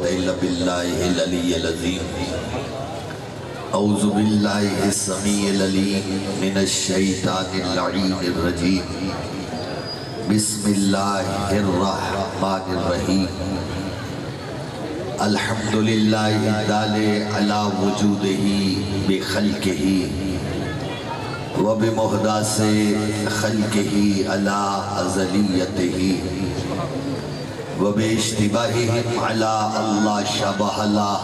قوة إلا بالله العلي العظيم أعوذ بالله السميع العليم من الشيطان اللعين الرجيم بسم الله الرحمن الرحيم الحمد لله الدال على وجوده بخلقه وبمحدث خلقه على أزليته وباشتباههم على الله شبه له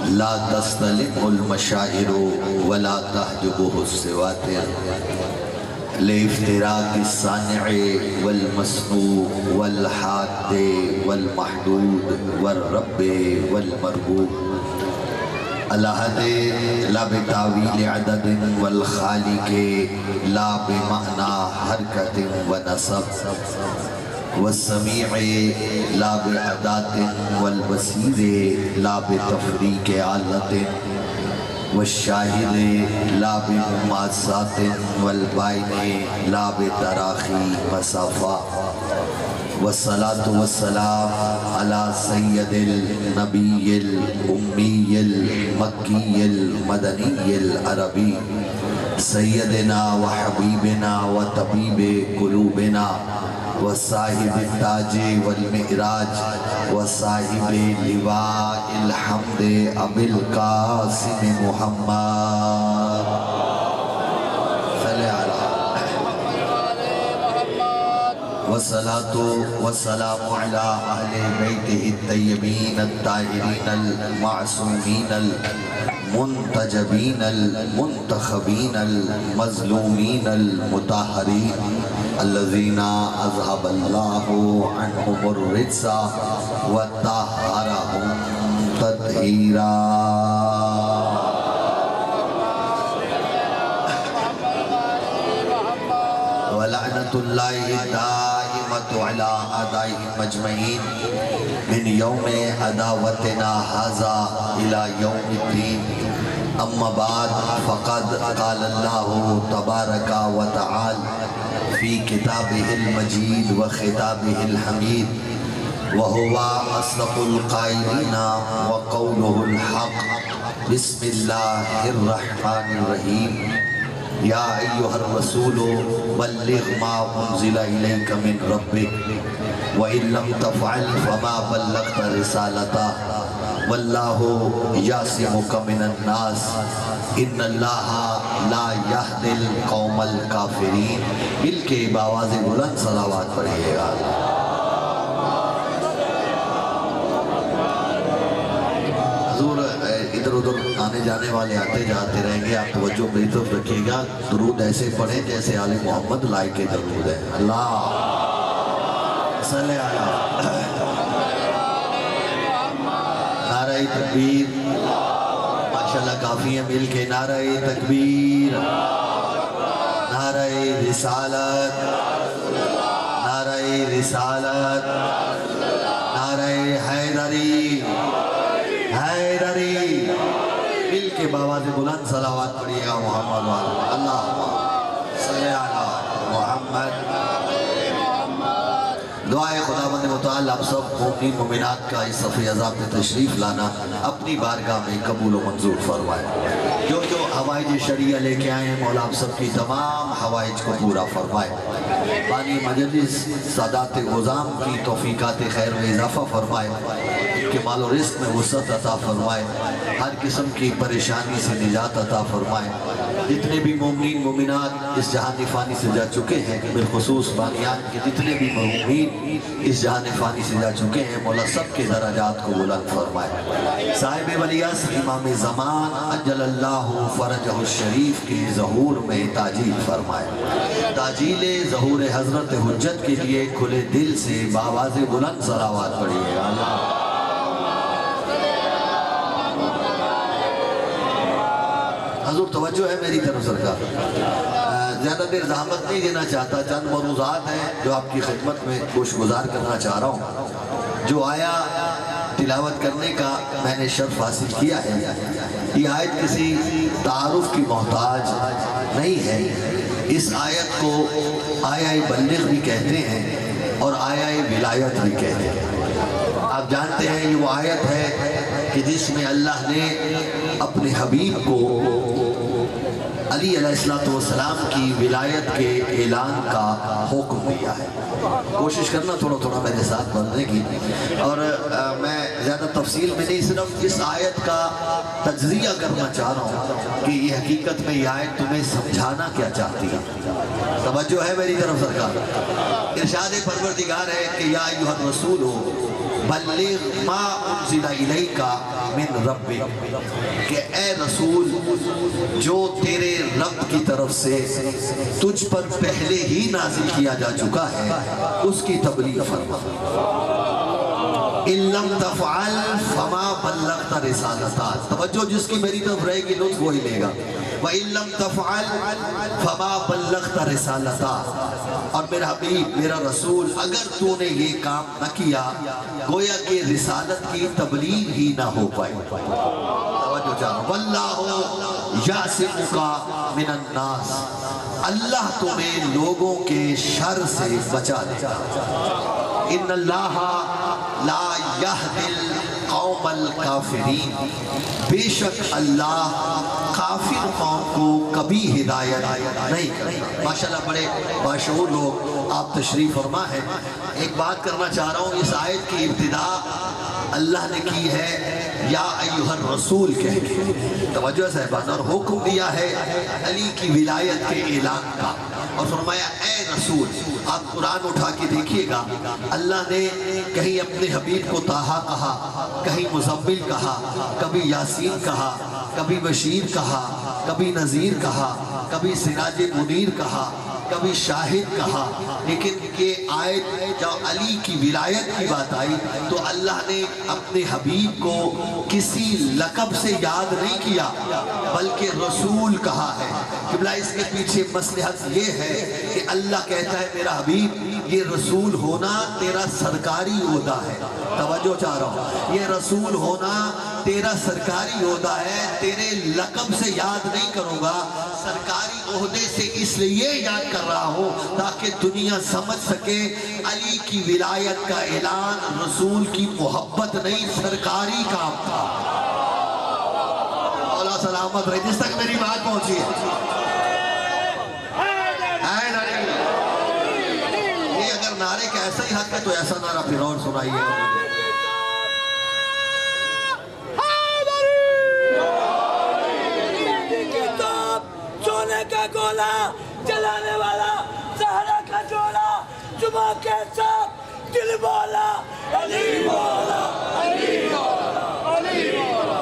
لا تستلم المشاعر ولا تحجبه السواتر لافتراق الصانع والمصنوع والحاد والمحدود والرب والمربوب الأحد لا بتاويل عدد والخالق لا بمعنى حركة ونصب والسميع لا بعدات والبصير لا بتفريق آلة والشاهد لا بمماسات والباين لا بتراخي مسافة والصلاة والسلام على سيد النبي الأمي المكي المدني العربي سيدنا وحبيبنا وطبيب قلوبنا وصاحب التاج والمعراج وصاحب لواء الحمد أبي القاسم محمد صلی اللہ والصلاة والسلام على أهل بيته الطيبين الطاهرين المعصومين المنتجبين المنتخبين المظلومين المطهرين الذين أذهب الله عنهم الرجس وطهرهم تطهيرا ولعنة الله دائمة على أعدائهم أجمعين من يوم عداوتنا هذا إلى يوم الدين أما بعد فقد قال الله تبارك وتعالى في كتابه المجيد وخطابه الحميد وهو أصدق القائلين وقوله الحق بسم الله الرحمن الرحيم يا أيها الرسول بلغ ما أنزل إليك من ربك وإن لم تفعل فما بلغت رسالته والله يعصمك من الناس ان اللہ لا يهدي القوم الكافرین مل کے بآواز بلند صلوات پڑھیے گا حضور ادھر ادھر آنے جانے والے آتے جاتے رہیں گے آپ توجہ میری طرف رکھیے گا درود ایسے پڑھیں جیسے آل محمد لائق کے درود ہے اللہ صلی اللہ نعرہ تکبیر ماشاءاللہ کافی ہیں مل کے نعرہ تکبیر نعرہ رسالت نعرہ رسالت نعرہ حیدری حیدری مل کے بآواز بلند صلوات پڑھیے گا محمد والے اللہ صلی علی محمد دعائے خداوند متعال آپ سب مومنین مومنات کا اس صف عذاب میں تشریف لانا اپنی بارگاہ میں قبول و منظور فرمائے جو حوائج شریعہ لے کے آئے ہیں مولا آپ سب کی تمام حوائج کو پورا فرمائے بانی مجلس سادات غزام کی توفیقات خیر میں اضافہ فرمائے ان کے مال و رزق میں وسعت عطا فرمائے ہر قسم کی پریشانی سے نجات عطا فرمائے جتنے بھی مومنین مومنات اس جہان فانی سے جا چکے ہیں بالخصوص بانیان کے جتنے بھی مومنین اس جہان فانی سے جا چکے ہیں مولا سب کے درجات کو بلند فرمائے صاحب ولی عصر امام زمان اجل اللہ فرجہ الشریف کی ظہور میں تاجیل فرمائے تاجیل ظہور حضرت حجت کے لیے کھلے دل سے بآواز بلند صلوات پڑھیے اللہ حضور توجہ ہے میری طرف سرکار زیادہ دیر زحمت نہیں دینا چاہتا چند مروضات ہیں جو آپ کی خدمت میں گوش گزار کرنا چاہ رہا ہوں جو آیا تلاوت کرنے کا میں نے شرف حاصل کیا ہے یہ آیت کسی تعارف کی محتاج نہیں ہے اس آیت کو آیہ بلغ بھی کہتے ہیں اور آیہ ولایت بھی کہتے ہیں آپ جانتے ہیں یہ وہ آیت ہے کہ جس میں اللہ نے اپنے حبیب کو علی علیہ السلام کی ولایت کے اعلان کا حکم دیا ہے۔ کوشش کرنا تھوڑا تھوڑا میرے ساتھ پڑھنے کی، اور میں زیادہ تفصیل میں نہیں، صرف اس آیت کا تجزیہ کرنا چاہ رہا ہوں کہ یہ حقیقت میں یہ آیت تمہیں سمجھانا کیا چاہتی ہے۔ توجہ ہے میری طرف سرکار؟ ارشاد پروردگار ہے کہ یا ایھا الرسول بلغ ما انزل الیک من ربک، کہ اے رسول جو تیرے رب کی طرف سے تجھ پر پہلے ہی نازل کیا جا چکا ہے اس کی تبلیغ فرما۔ ان لم تفعل فما بلغت رسالتہ، توجہ جس کی میری طرف رہے گی لطف وہی لے گا۔ وَإِن لَمْ تَفْعَلْ فَمَا بَلَّغْتَ رِسَالَتَهُ، اور میرا حبیب میرا رسول اگر تو نے یہ کام نہ کیا گویا کہ رسالت کی تبلیغ ہی نہ ہو پائے۔ توجہ چاہو، وَاللَّهُ يَعْصِمُكَ مِنَ النَّاسِ، اللہ تمہیں لوگوں کے شر سے بچا دے گا۔ ان اللہ لا يهدي القوم الكافرین، بے شک اللہ کافر قوم کو کبھی ہدایت نہیں کرتا۔ ماشاءاللہ بڑے باشعور لوگ آپ تشریف فرما ہے۔ ایک بات کرنا چاہ رہا ہوں، اس آیت کی ابتدا اللہ نے کی ہے یا ایھا الرسول کہہ کے، توجہ صاحبان، اور حکم دیا ہے علی کی ولایت کے اعلان کا، اور فرمایا اے رسول۔ آپ قرآن اٹھا کے دیکھیے گا، اللہ نے کہیں اپنے حبیب کو طٰہٰ کہا، کہیں مزمل کہا، کبھی یاسین کہا، کبھی بشیر کہا، کبھی نذیر کہا، کبھی سراج منیر کہا، کبھی شاہد کہا، لیکن یہ آیت جب علی کی ولایت کی بات آئی تو اللہ نے اپنے حبیب کو کسی لقب سے یاد نہیں کیا بلکہ رسول کہا ہے۔ قبلہ اس کے پیچھے مصلحت یہ ہے کہ اللہ کہتا ہے میرا حبیب یہ رسول ہونا تیرا سرکاری عہدہ ہے۔ توجہ چاہ رہا ہوں، یہ رسول ہونا تیرا سرکاری عہدہ ہے، تیرے لقب سے یاد نہیں کروں گا، سرکاری عہدے سے اس لیے یاد کر رہا ہوں تاکہ دنیا سمجھ سکے علی کی ولایت کا اعلان رسول کی محبت نہیں سرکاری کام تھا۔ مولا سلامت رہے، جس تک میری بات پہنچی ہے۔ یہ اگر نعرے کا ایسا ہی حق ہے تو ایسا نعرہ پھر اور سنائیے۔ کا گولا جلانے والا سہرا کا جوڑا جمعہ کے ساتھ دل بولا علی بولا علی بولا علی بولا۔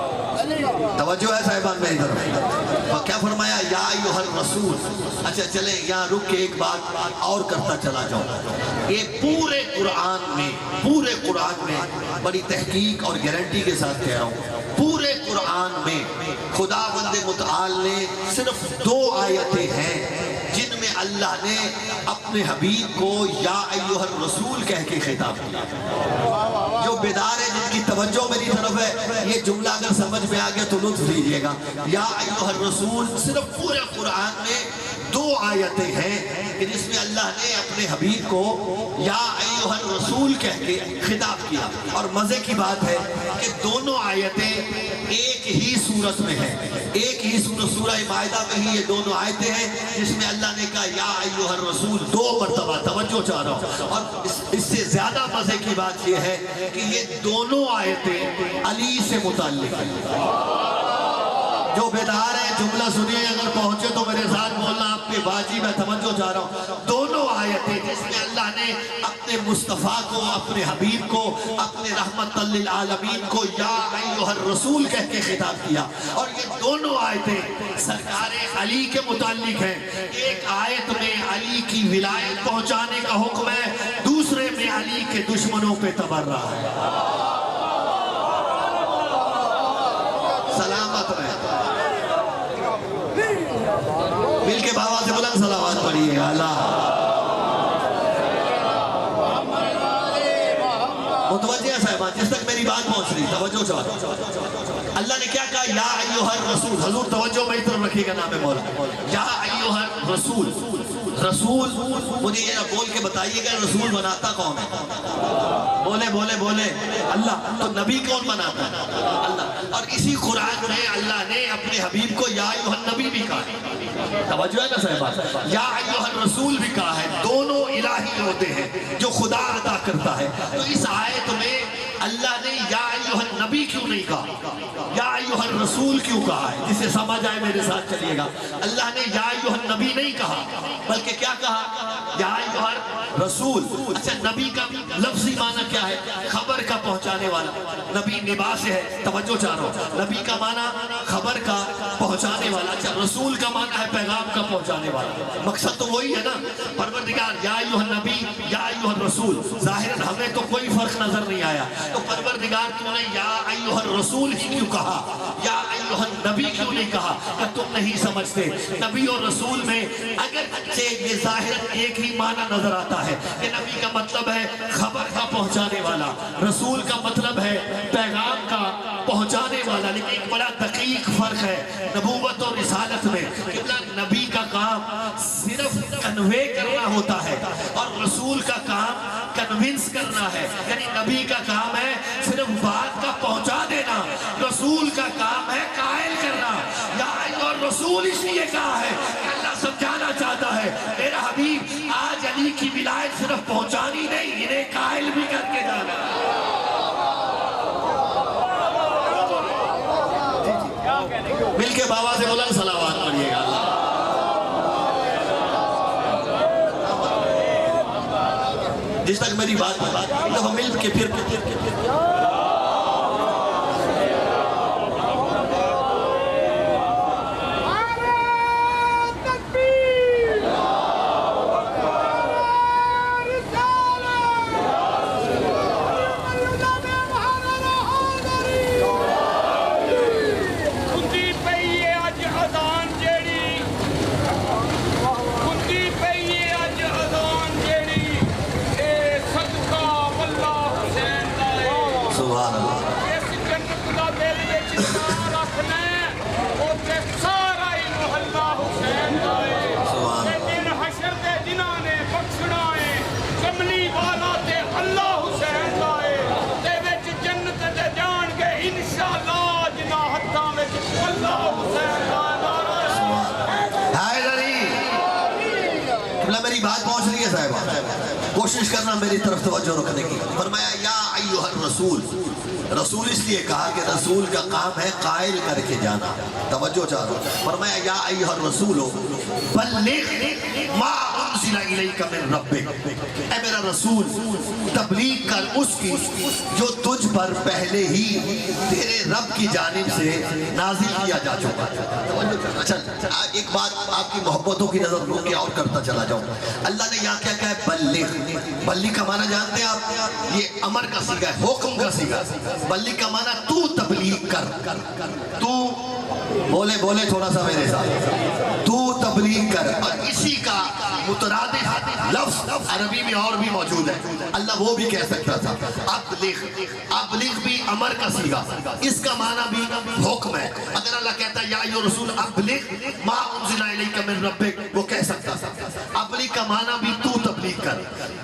توجہ ہے صاحبان میری طرف، کیا فرمایا یا ایھا الرسول۔ اچھا چلیں یہاں رک کے ایک بات اور کرتا چلا جاؤں، یہ پورے قرآن میں بڑی تحقیق اور گارنٹی کے ساتھ کہہ رہا ہوں، پورے قرآن میں خداوند متعال نے صرف 2 آیتیں ہیں جن میں اللہ نے اپنے حبیب کو یا ایھا الرسول کہہ کے خطاب کیا۔ جو بیدار ہے جن کی توجہ میری طرف ہے، یہ جملہ اگر سمجھ میں آ گیا تو لطف لیجئے گا۔ یا ایھا الرسول صرف پورے قرآن میں 2 آیتیں ہیں کہ جس میں اللہ نے اپنے حبیب کو یا ایھا الرسول کہہ کے خطاب کیا، اور مزے کی بات ہے کہ دونوں آیتیں ایک ہی صورت میں ہیں، ایک ہی سورہ مائدہ میں ہی یہ دونوں آیتیں ہیں جس میں اللہ نے کہا یا ایھا الرسول 2 مرتبہ۔ توجہ چاہ رہا ہوں، اور اس سے زیادہ مزے کی بات یہ ہے کہ یہ دونوں آیتیں علی سے متعلق ہیں۔ جو بیدار ہے جملہ سنیے، اگر پہنچے تو میرے ساتھ بولنا آپ کے واجب ہے۔ توجہ چاہ رہا ہوں، دونوں آیتیں جس میں اللہ نے اپنے مصطفیٰ کو، اپنے حبیب کو، اپنے رحمت للعالمین کو یا ایھا الرسول کہہ کے خطاب کیا، اور یہ دونوں آیتیں سرکار علی کے متعلق ہیں۔ ایک آیت میں علی کی ولایت پہنچانے کا حکم ہے، دوسرے میں علی کے دشمنوں پہ تبرہ ہے۔ سلامت رہے، مل کے بابا سے بلند صلوات پڑھیے۔ اللہ متوجہ ہے صاحبان جس تک میری بات پہنچ رہی توجہ چاہو اللہ نے کیا کہا یا ایھا الرسول حضور توجہ میری طرف رکھیے گا نام مولا یا ایھا الرسول رسول مجھے یہ بول کے بتائیے گا رسول بناتا کون ہے بولے بولے بولے اللہ تو نبی کون بناتا ہے اللہ اور اسی قرآن میں اللہ نے اپنے حبیب کو یا ایھا النبی بھی کہا ہے توجہ ہے نا صاحبان یا ایھا الرسول بھی کہا ہے دونوں الہی ہوتے ہیں جو خدا عطا کرتا ہے تو اس آیت میں اللہ نے یا ایھا النبی کیوں نہیں کہا یا ایھا الرسول کیوں کہا ہے جسے سمجھ آئے میرے ساتھ چلیے گا اللہ نے یا ایھا النبی نہیں کہا بلکہ کیا کہا یا ایھا الرسول اچھا نبی کا لفظی معنی کیا ہے خبر کا پہنچانے والا نبی نبا سے ہے توجہ چاہ رہا ہوں نبی کا معنی خبر کا پہنچانے والا اچھا رسول کا معنی ہے پیغام کا پہنچانے والا مقصد تو وہی ہے نا پروردگار یا ایھا النبی یا ایھا الرسول ظاہراً ہمیں تو کوئی فرق نظر نہیں آیا تو پروردگار تو نے یا ایھا الرسول ہی کیوں کہا یا ایھا النبی کیوں نہیں کہا کہ تم نہیں سمجھتے نبی اور رسول میں اگر یہ ظاہراً ایک ہی معنی نظر آتا ہے کہ نبی کا مطلب ہے خبر کا پہنچانے والا رسول کا مطلب ہے پیغام کا پہنچانے والا لیکن ایک بڑا دقیق فرق ہے نبوت اور رسالت میں کہ نبی کا کام صرف کنوے کرنا ہوتا ہے اور رسول کا کام کنونس کرنا ہے یعنی نبی کا کام ہے صرف بات کا پہنچا دینا رسول کا کام ہے قائل کرنا یا اور رسول اس لیے کہا ہے کہ اللہ سمجھانا چاہتا ہے میرا حبیب آج علی کی ولایت صرف پہنچانی نہیں انہیں قائل بھی کر کے جانا مل کے بابا سے بلند صلوات پڑھیے گا جس تک میری بات دفعہ مل کے پھر میری بات پہنچ رہی ہے صاحبہ کوشش کرنا میری طرف توجہ رکھنے کی فرمایا یا ایھا الرسول رسول اس لیے کہا کہ رسول کا کام ہے قائل کر کے جانا توجہ چاہ رہا ہوں فرمایا یا ایھا الرسول بلغ ما انزل الیک من ربک اے میرا رسول تبلیغ کر اس کی جو تجھ پر پہلے ہی تیرے رب کی جانب سے نازل کیا جا چکا ہے اچھا ایک بات آپ کی محبتوں کی نظر روکے اور کرتا چلا جاؤں اللہ نے یہاں کیا کہا ہے بلغ بلغ کا معنی جانتے ہیں آپ یہ امر کا صیغہ ہے حکم کا صیغہ بلغ کا معنی تو تبلیغ کر تو بولے بولے تھوڑا سا میرے ساتھ تو تبلیغ کر اور اسی کا مترادف لفظ عربی میں اور بھی موجود ہے اللہ وہ بھی کہہ سکتا تھا ابلغ بھی امر کا صیغہ اس کا معنی بھی حکم ہے اگر اللہ کہتا ہے یا ایھا الرسول ابلغ ما انزل الیک من ربک وہ کہہ سکتا تھا ابلغ کا معنی بھی تو تبلیغ کر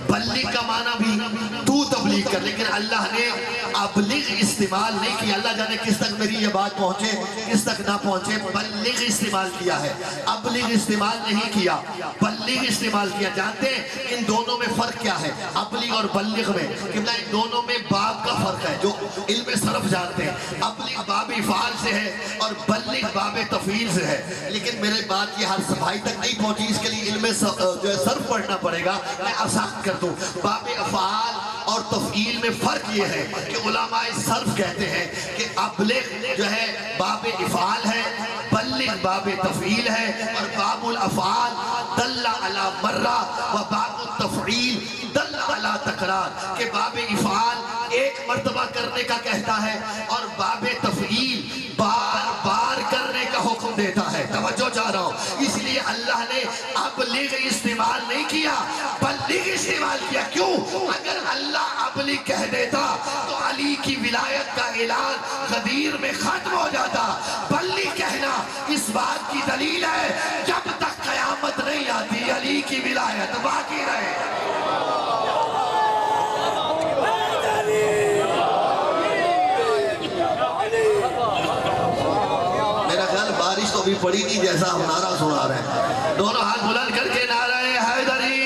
بلغ کا معنی بھی تو تبلیغ کر لیکن اللہ نے ابلغ استعمال نہیں کیا اللہ جانے کس تک میری یہ بات پہنچے کس تک نہ پہنچے بلغ استعمال کیا ہے ابلغ استعمال نہیں کیا بلغ استعمال کیا جانتے ہیں ان دونوں میں فرق کیا ہے ابلغ اور بلغ میں کہ ان دونوں میں باب کا فرق ہے جو علم صرف جانتے ہیں ابلغ باب افعال سے ہے اور بلغ باب تفعیل سے ہے لیکن میرے بات یہ ہر صفائی تک نہیں پہنچی اس کے لیے علم جو ہے صرف پڑھنا پڑے گا میں آسان کر دوں باب افعال اور تفعیل میں فرق یہ ہے کہ علماء صرف کہتے ہیں کہ ابلغ جو ہے باب افعال ہے بلغ باب تفعیل ہے اور باب الافعال دل علی مرہ و باب التفعیل دل علی تکرار کہ باب افعال ایک مرتبہ کرنے کا کہتا ہے اور باب تفعیل بار بار کرنے کا حکم دیتا ہے توجہ چاہ رہا ہوں اس لیے اللہ نے ابلغ استعمال نہیں کیا بلغ استعمال کیا کیوں اگر اللہ علی کہہ دیتا تو علی کی ولایت کا اعلان غدیر میں ختم ہو جاتا. بلی کہنا اس بات کی دلیل ہے جب تک قیامت نہیں آتی علی کی ولایت باقی رہے. میرا خیال بارش تو ابھی پڑی نہیں جیسا ہم نعرہ سنا رہے ہیں. دونوں ہاتھ بلند کر کے نعرہ حیدری.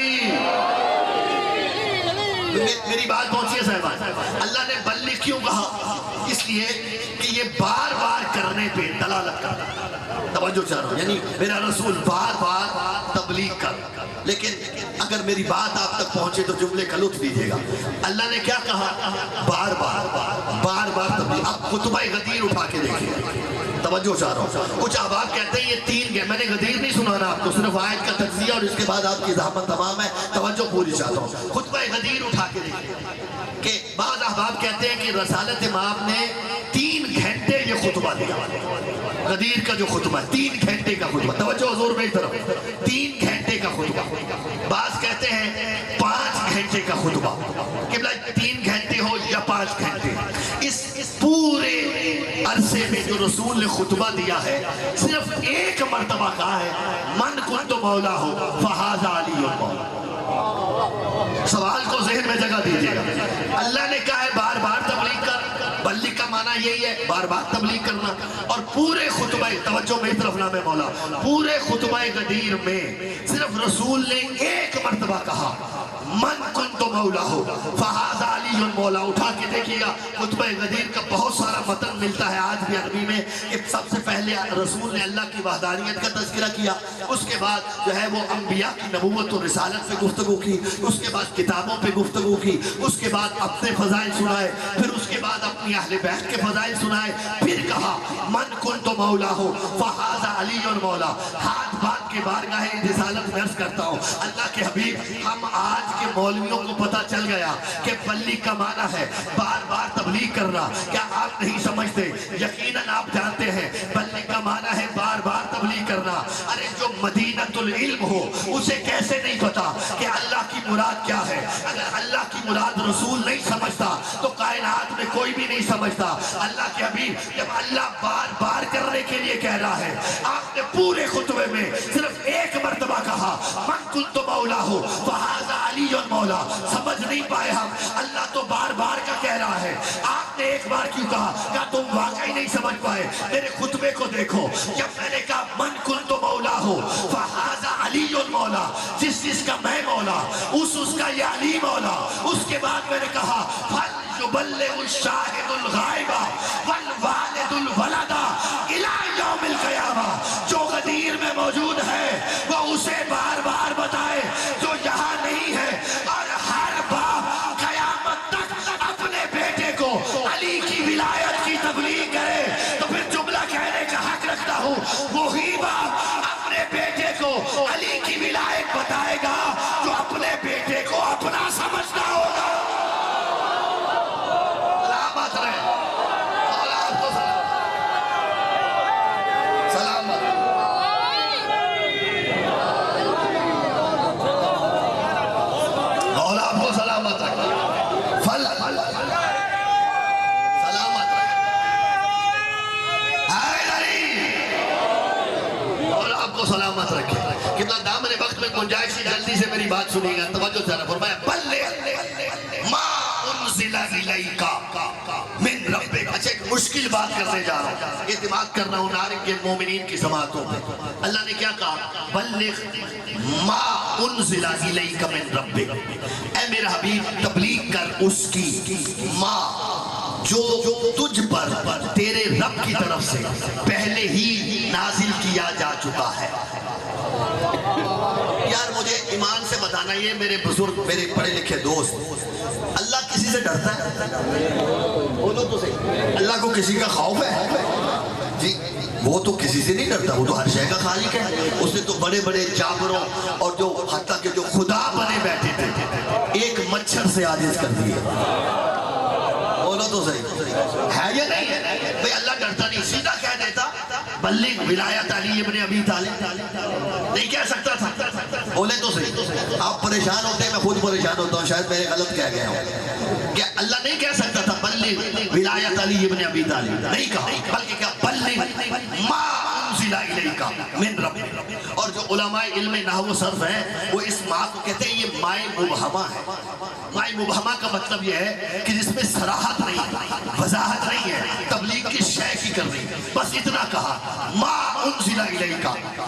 میری بات پہنچی ہے صاحبان. اللہ نے بلی کیوں کہا؟ اس لیے کہ یہ بار بار کرنے پہ دلالت کرتا ہے. توجہ چاہ رہا ہوں، یعنی میرا رسول بار بار تبلیغ کر. لیکن اگر میری بات آپ تک پہنچے تو جملے کا لطف لیجیے گا. اللہ نے کیا کہا؟ بار بار تبلیغ. اب خطبہ غدیر اٹھا کے دیکھیے. توجہ چاہ رہا ہوں. کچھ احباب کہتے ہیں یہ 3 گئے. میں نے غدیر نہیں سنانا آپ کو، صرف آیت کا تجزیہ اور اس کے بعد آپ کی زحمت تمام ہے. توجہ پوری چاہتا ہوں. خطبہ غدیر اٹھا کے دیکھیے کہ بعض احباب کہتے ہیں کہ رسالت مآب نے 3 گھنٹے یہ خطبہ دیا. غدیر کا جو خطبہ ہے 3 گھنٹے کا خطبہ. توجہ حضور میری طرف. 3 گھنٹے کا خطبہ. بعض کہتے ہیں 5 گھنٹے کا خطبہ. قبلہ 3 گھنٹے ہو یا 5 گھنٹے، اس پورے عرصے میں جو رسول نے خطبہ دیا ہے صرف ایک مرتبہ کہا ہے من کنت مولا ہو فہذا علی مولا. سوال کو ذہن میں جگہ دیجیے گا. اللہ نے کہا ہے بار بار تبلیغ کر. بلی کا معنی یہی ہے بار بار تبلیغ کرنا. اور پورے خطبہ، توجہ میری طرف نام مولا، پورے خطبہ غدیر میں صرف رسول نے ایک مرتبہ کہا من کنت مولا ہو فہذا علی مولا. اٹھا کے دیکھیے گا خطبہ غدیر کا بہت سارا متن ملتا ہے آج بھی عربی میں. سب سے پہلے رسول نے اللہ کی وحدانیت کا تذکرہ کیا، اس کے بعد جو ہے وہ انبیاء کی نبوت و رسالت پہ گفتگو کی، اس کے بعد کتابوں پہ گفتگو کی، اس کے بعد اپنے فضائل سنائے، پھر اس کے بعد اپنی اہل بیت کے فضائل سنائے. پھر کہا من کنت مولا ہو فہذا علی مولا. ہاتھ باندھ کے بارگاہ رسالت میں عرض کرتا ہوں اللہ کے حبیب، ہم آج کے مولویوں کو پتہ چل گیا کہ بلی کا معنی ہے بار بار تبلیغ کرنا. کیا آپ نہیں سمجھتے؟ یقیناً آپ جانتے ہیں بلی کا معنی ہے بار بار تبلیغ کرنا. ارے جو مدینۃ العلم ہو اسے کیسے نہیں پتا کہ اللہ کی مراد کیا ہے؟ اگر اللہ کی مراد رسول نہیں سمجھتا تو کائنات میں کوئی بھی نہیں سمجھتا. اللہ کے حبیب جب اللہ بار بار کرنے کے لیے کہہ رہا ہے، آپ نے پورے خطبے میں صرف ایک مرتبہ کہا من کنت مولا ہو فہذا علی مولا. سمجھ نہیں پائے ہم، اللہ تو بار بار کا کہہ رہا ہے، آپ نے ایک بار کیوں کہا؟ کیا تم واقعی نہیں سمجھ پائے؟ میرے خطبے کو دیکھو. جب میں نے کہا من کنت مولا ہو فہذا علی مولا، جس کا میں مولا اس کا یہ علی مولا. اس کے بعد میں نے کہا فَلْيُبَلِّغُ الشَّاهِدُ الْغَائِبَ وَالْوَالِدُ الْوَلَدَ إِلَى يَوْمِ الْقِيَامَةِ. جو غدیر میں موجود ہے وہ اسے بار بار بتائے جو یہاں نہیں ہے، اور ہر باپ قیامت تک اپنے بیٹے کو علی کی ولایت کی تبلیغ کرے. تو پھر جملہ کہنے کا حق رکھتا ہوں وہی باپ اپنے بیٹے کو علی کی ولایت بتائے گا جو اپنے بیٹے کو اپنا سمجھتا ہوگا. سلامت رہے. مولا آپ کو سلامت. مولا آپ کو سلامت رکھے. سلامت رکھے. مولا آپ کو سلامت رکھے. کتنا دامن وقت میں گنجائش ہے، جلدی سے میری بات سنیے گا. توجہ سے فرمایا بلغ ما انزل الیک من ربک. اچھا ایک مشکل بات کرنے جا رہا ہوں، اعتماد کر رہا ہوں نارک کے مومنین کی سماعتوں پہ. اللہ نے کیا کہا؟ بلغ ما انزل الیک من ربک. اے میرا حبیب تبلیغ کر اس کی ما جو تجھ پر تیرے رب کی طرف سے پہلے ہی نازل کیا جا چکا ہے. یار مجھے ایمان سے بتانا، یہ میرے بزرگ، میرے پڑھے لکھے دوست، اللہ کسی سے ڈرتا ہے؟ بولو تو صحیح. اللہ کو کسی کا خوف ہے؟ جی وہ تو کسی سے نہیں ڈرتا، وہ تو ہر شے کا خالق ہے. اس نے تو بڑے بڑے جابروں اور جو حتیٰ کہ جو خدا بنے بیٹھے تھے ایک مچھر سے عاجز کر دیے. بولو تو صحیح ہے یا نہیں؟ بھئی اللہ ڈرتا نہیں، سیدھا کہہ دیتا بلغ ولایت علی ابن ابی طالب؟ نہیں کہہ سکتا تھا؟ بولے تو صحیح. آپ پریشان ہوتے ہیں، میں خود پریشان ہوتا ہوں، شاید میں غلط کہہ گیا ہوں. کہ اللہ نہیں کہہ سکتا تھا بلغ ولایت علی ابن ابی طالب؟ نہیں کہا، بلکہ کیا بلغ ما انزل الیک من ربک. اور جو علماء علم نحو و صرف ہیں وہ اس ماں کو کہتے ہیں یہ مائے مبہمہ ہے. مائے مبہمہ کا مطلب یہ ہے کہ جس میں صراحت نہیں ہے، وضاحت نہیں ہے، تبلیغ کی شے کی کر رہی. بس اتنا کہا ما انزل الیک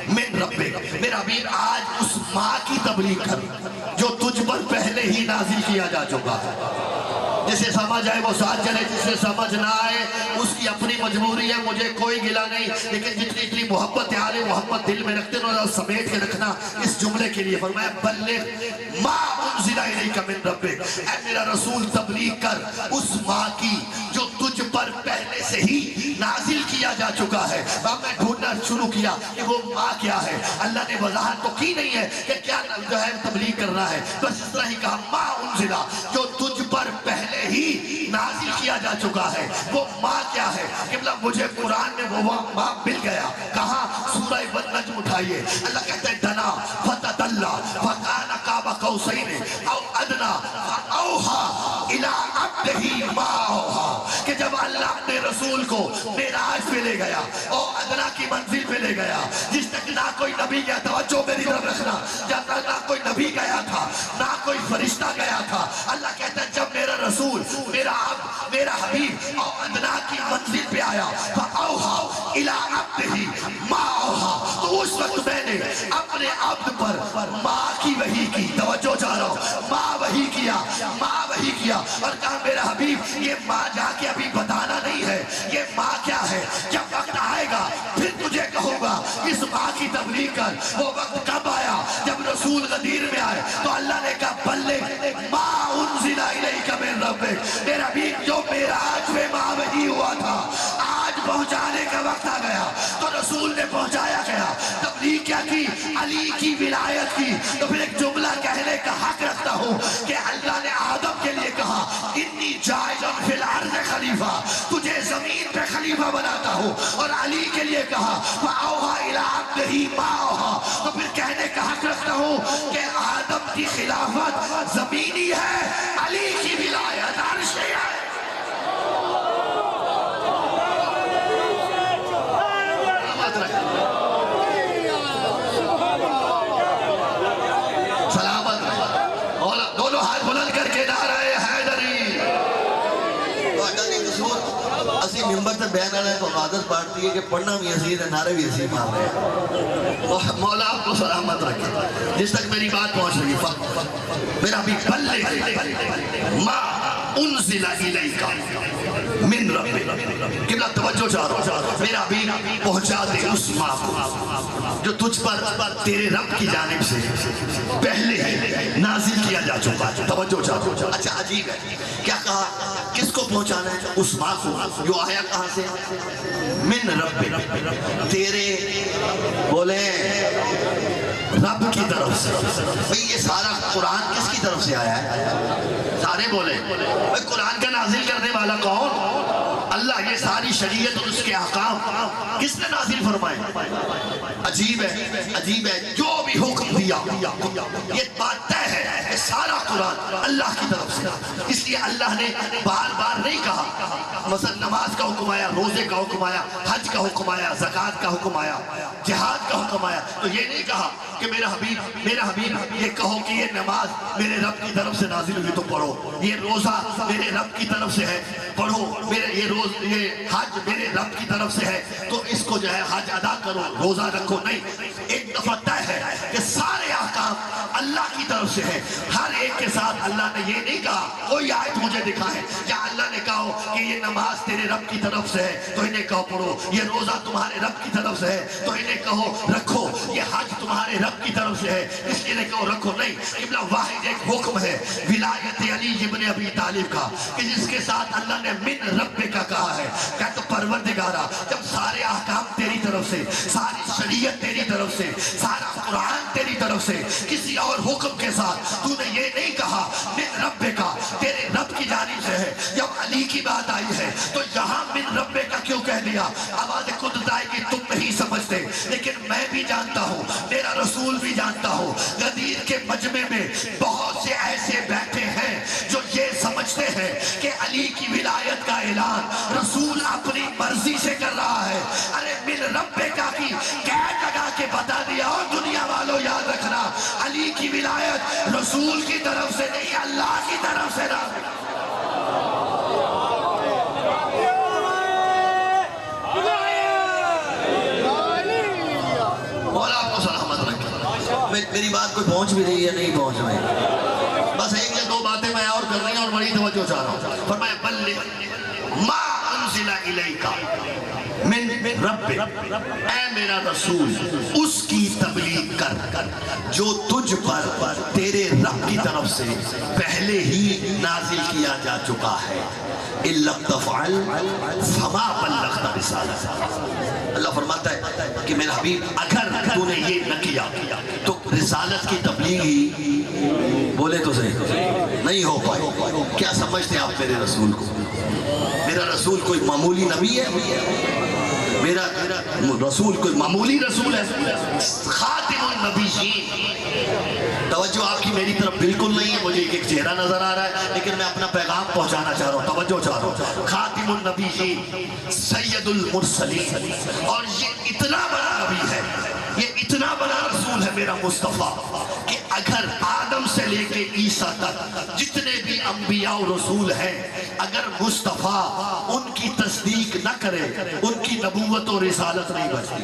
من ربک. میرا حبیب آج اس ماں کی تبلیغ کر جو تجھ پر پہلے ہی نازل کیا جا چکا ہے. جسے سمجھ آئے وہ ساتھ چلے، جسے سمجھ نہ آئے اس کی اپنی مجبوری ہے، مجھے کوئی گلہ نہیں. لیکن جتنی اتنی محبت آل محمد دل میں رکھتے ہیں سمیٹ کے رکھنا اس جملے کے لیے. فرمایا بلغ ما انزل الیک من ربک. اے میرا رسول تبلیغ کر اس ماں کی جو تجھ پر پہلے سے ہی نازل کیا جا چکا ہے. اب میں ڈھونڈنا شروع کیا کہ وہ ماں کیا ہے. اللہ نے وضاحت تو کی نہیں ہے کہ کیا جو ہے تبلیغ کرنا ہے، بس اس طرح ہی کہا ما انزل، جو تجھ پر پہلے ہی نازل کیا جا چکا ہے. وہ ماں کیا ہے؟ قبلہ مجھے قرآن میں وہ ماں مل گیا. کہاں؟ سورہ والنجم اٹھائیے. اللہ کہتے ہیں دنا فتدلی فکان قاب قوسین او ادنی فاوحی الی عبدہ ما اوحی. کہ جب اللہ اپنے رسول کو معراج پہ لے گیا اور ادنا کی منزل پہ لے گیا جس تک نہ کوئی نبی گیا. توجہ میری طرف رکھنا، جب تک نہ کوئی نبی گیا تھا نہ کوئی فرشتہ گیا تھا. اللہ کہتا ہے جب میرا رسول میرا عبد میرا حبیب اور ادنا کی منزل پہ آیا فاوحی الی عبدہ ما اوحی، تو اس وقت میں نے اپنے عبد پر ماں کی وحی کی. توجہ چاہ رہا ہوں، ماں وحی کیا، ماں وحی کیا. اور کہا میرا حبیب یہ ماں جا کے ابھی بتانا نہیں ہے یہ ماں کیا ہے. جب وقت آئے گا پھر تجھے کہوں گا اس ماں کی تبلیغ کر. وہ وقت کب آیا؟ جب رسول غدیر میں آئے تو اللہ نے کہا بلغ ما انزل الیک من ربک. میرا حبیب جو معراج میں ماں وحی ہوا تھا آج پہنچانے کا وقت آ گیا. تو رسول نے پہنچایا گیا. تبلیغ کیا کی؟ علی کی ولایت کی. تو پھر ایک جملہ کہنے کا حق رکھتا ہوں کہ اللہ نے آدم کے لیے کہا انی جاعل فی الارض خلیفہ، تجھے زمین پہ خلیفہ بناتا ہوں. اور علی کے لیے کہا فاوحی الی عبدہ ما اوحی. تو پھر کہنے کا حق رکھتا ہوں کہ آدم کی خلافت زمینی ہے، علی کی ولایت عرشی ہے. ممبر سے بیان آنا ہے تو عادت پڑتی ہے کہ پڑھنا بھی حسین ہے، نعرے بھی حسین مار رہے ہیں. مولا آپ کو سلامت رکھے جس تک میری بات پہنچ رہی ہے. میرا بھی بلغ ما انزل الیک من ربک. قبلہ توجہ چاہ رہا ہوں، میرا بھی پہنچا دے اس ماں کو جو تجھ پر تیرے رب کی جانب سے پہلے ہی نازل کیا جا چکا. توجہ چاہ رہا ہوں. اچھا عجیب ہے، کیا کہا کس کو پہنچانا ہے؟ اس ماں کو جو آیا کہاں سے؟ من ربک، تیرے بولے رب کی طرف سے. بھئی یہ سارا قرآن کس کی طرف سے آیا ہے؟ سارے بولے بھئی قرآن کا نازل کرنے والا کون؟ اللہ. یہ ساری شریعت اور اس کے احکام کس نے نازل فرمائے؟ عجیب ہے، عجیب ہے. جو بھی حکم دیا یہ بات طے ہے کہ سارا قرآن اللہ کی طرف سے. اس لیے اللہ نے بار بار نہیں کہا مثلا نماز کا حکم آیا، روزے کا حکم آیا، حج کا حکم آیا، زکوٰۃ کا حکم آیا، جہاد کا حکم آیا تو یہ نہیں کہا کہ میرا حبیب یہ کہو کہ یہ نماز میرے رب کی طرف سے نازل ہوئی تو پڑھو، یہ روزہ میرے رب کی طرف سے ہے پڑھو، یہ حج میرے رب کی طرف سے ہے تو اس کو جو ہے حج ادا کرو، روزہ رکھو. نہیں، ایک دفعہ طے ہے کہ سارے احکام اللہ کی طرف سے ہے. ہر ایک کے ساتھ اللہ نے یہ نہیں کہا کوئی آیت مجھے دکھائے یا اللہ نے کہا کہ یہ نماز تیرے رب کی طرف سے ہے تو انہیں کہو پڑھو، یہ روزہ تمہارے رب کی طرف سے ہے تو انہیں کہو رکھو، یہ حج تمہارے رب کی طرف سے ہے اس لیے کہو رکھو. نہیں، قبلہ واحد ایک حکم ہے ولایت علی ابن ابی طالب کا کہ جس کے ساتھ اللہ نے من رب کا کہا ہے. کہتا پروردگارا جب سارے احکام تیری طرف سے، ساری شریعت تیری طرف سے، سارا قرآن تیری طرف سے، کسی اور حکم کے ساتھ تو نے یہ نہیں کہا من رب کا تیرے رب کی جانب سے ہے. جب علی کی بات آئی ہے تو یہاں من رب کا کیوں کہہ دیا؟ آواز قدرت آئے گی تم نہیں بھی جانتا ہوں، میرا رسول بھی جانتا ہوں، غدیر کے مجمع میں بہت سے ایسے بیٹھے ہیں جو یہ سمجھتے ہیں کہ علی کی ولایت کا اعلان رسول اپنی مرضی سے کر رہا ہے۔ ارے من رب کا کی کہہ لگا کے بتا دیا، اور دنیا والوں یاد رکھنا، علی کی ولایت رسول کی طرف سے نہیں، اللہ کی طرف سے نازل۔ مولا آپ کو سلامت رکھے۔ میری بات کوئی پہنچ بھی رہی ہے نہیں پہنچ رہی؟ بس ایک یا دو باتیں میں اور کر رہی ہیں اور بڑی توجہ چاہ رہا ہوں۔ فرمایا بلغ ما انزل الیک من ربک، اے میرا رسول اس کی تبلیغ کر جو تجھ پر تیرے رب کی طرف سے پہلے ہی نازل کیا جا چکا ہے۔ اِلَّا تَفْعَلْ فَمَا بَلَّغْتَ رِسَالَتَهُ۔ اللہ فرماتا ہے کہ میرا حبیب اگر تو نے یہ نہ کیا تو رسالت کی تبلیغ ہی بولے تو صحیح نہیں ہو پائے۔ کیا سمجھتے ہیں آپ میرے رسول کو؟ میرا رسول کوئی معمولی نبی ہے؟ میرا رسول کوئی معمولی رسول ہے؟ خاتم النبیین۔ توجہ آپ کی میری طرف بالکل نہیں ہے، مجھے ایک چہرہ نظر آ رہا ہے لیکن میں اپنا پیغام پہنچانا چاہ رہا ہوں، توجہ چاہ رہا ہوں۔ خاتم النبیین، سید المرسلین، اور یہ اتنا بڑا نبی ہے، یہ اتنا بڑا رسول ہے میرا مصطفیٰ کہ اگر آدم سے لے کے عیسیٰ تک جتنے بھی انبیاء و رسول ہیں، اگر مصطفیٰ ان کی تصدیق نہ کرے ان کی نبوت و رسالت نہیں بچتی۔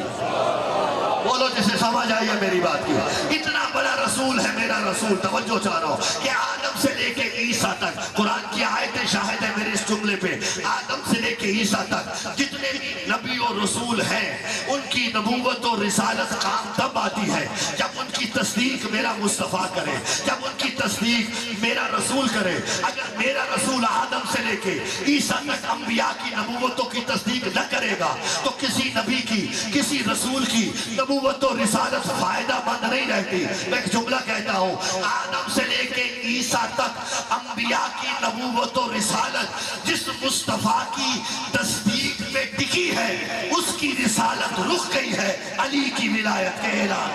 بولو جسے سمجھ آئی ہے میری بات کی۔ اتنا بڑا رسول ہے میرا رسول، توجہ چاہ رہا ہوں کہ آدم سے لے کے عیسیٰ تک، قرآن کی آیتیں شاہد ہے میرے اس جملے پہ، آدم سے لے کے عیسیٰ تک جتنے بھی نبی و رسول ہیں ان کی نبوت و رسالت کام تب آتی ہے جب ان کی تصدیق میرا مصطفیٰ کرے، جب ان کی تصدیق میرا رسول کرے۔ اگر میرا رسول آدم سے لے کے عیسیٰ تک انبیاء کی نبوتوں کی تصدیق نہ کرے گا تو کسی نبی کی، کسی رسول کی نبوت و رسالت فائدہ مند نہیں رہتی۔ میں ایک جملہ کہتا ہوں، آدم سے لے کے عیسیٰ تک انبیاء کی نبوت و رسالت جس مصطفیٰ کی تصدیق پہ ٹکی ہے اس کی رسالت رک گئی ہے علی کی ولایت کے اعلان۔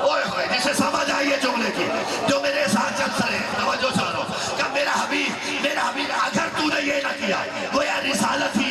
اوئے ہوئے جسے سمجھ آئیے جملے کی، جو میرے ساتھ چل سرے، توجہ چاہ رہا ہوں کہ میرا حبیب اگر تو نے یہ نہ کیا گویا رسالت ہی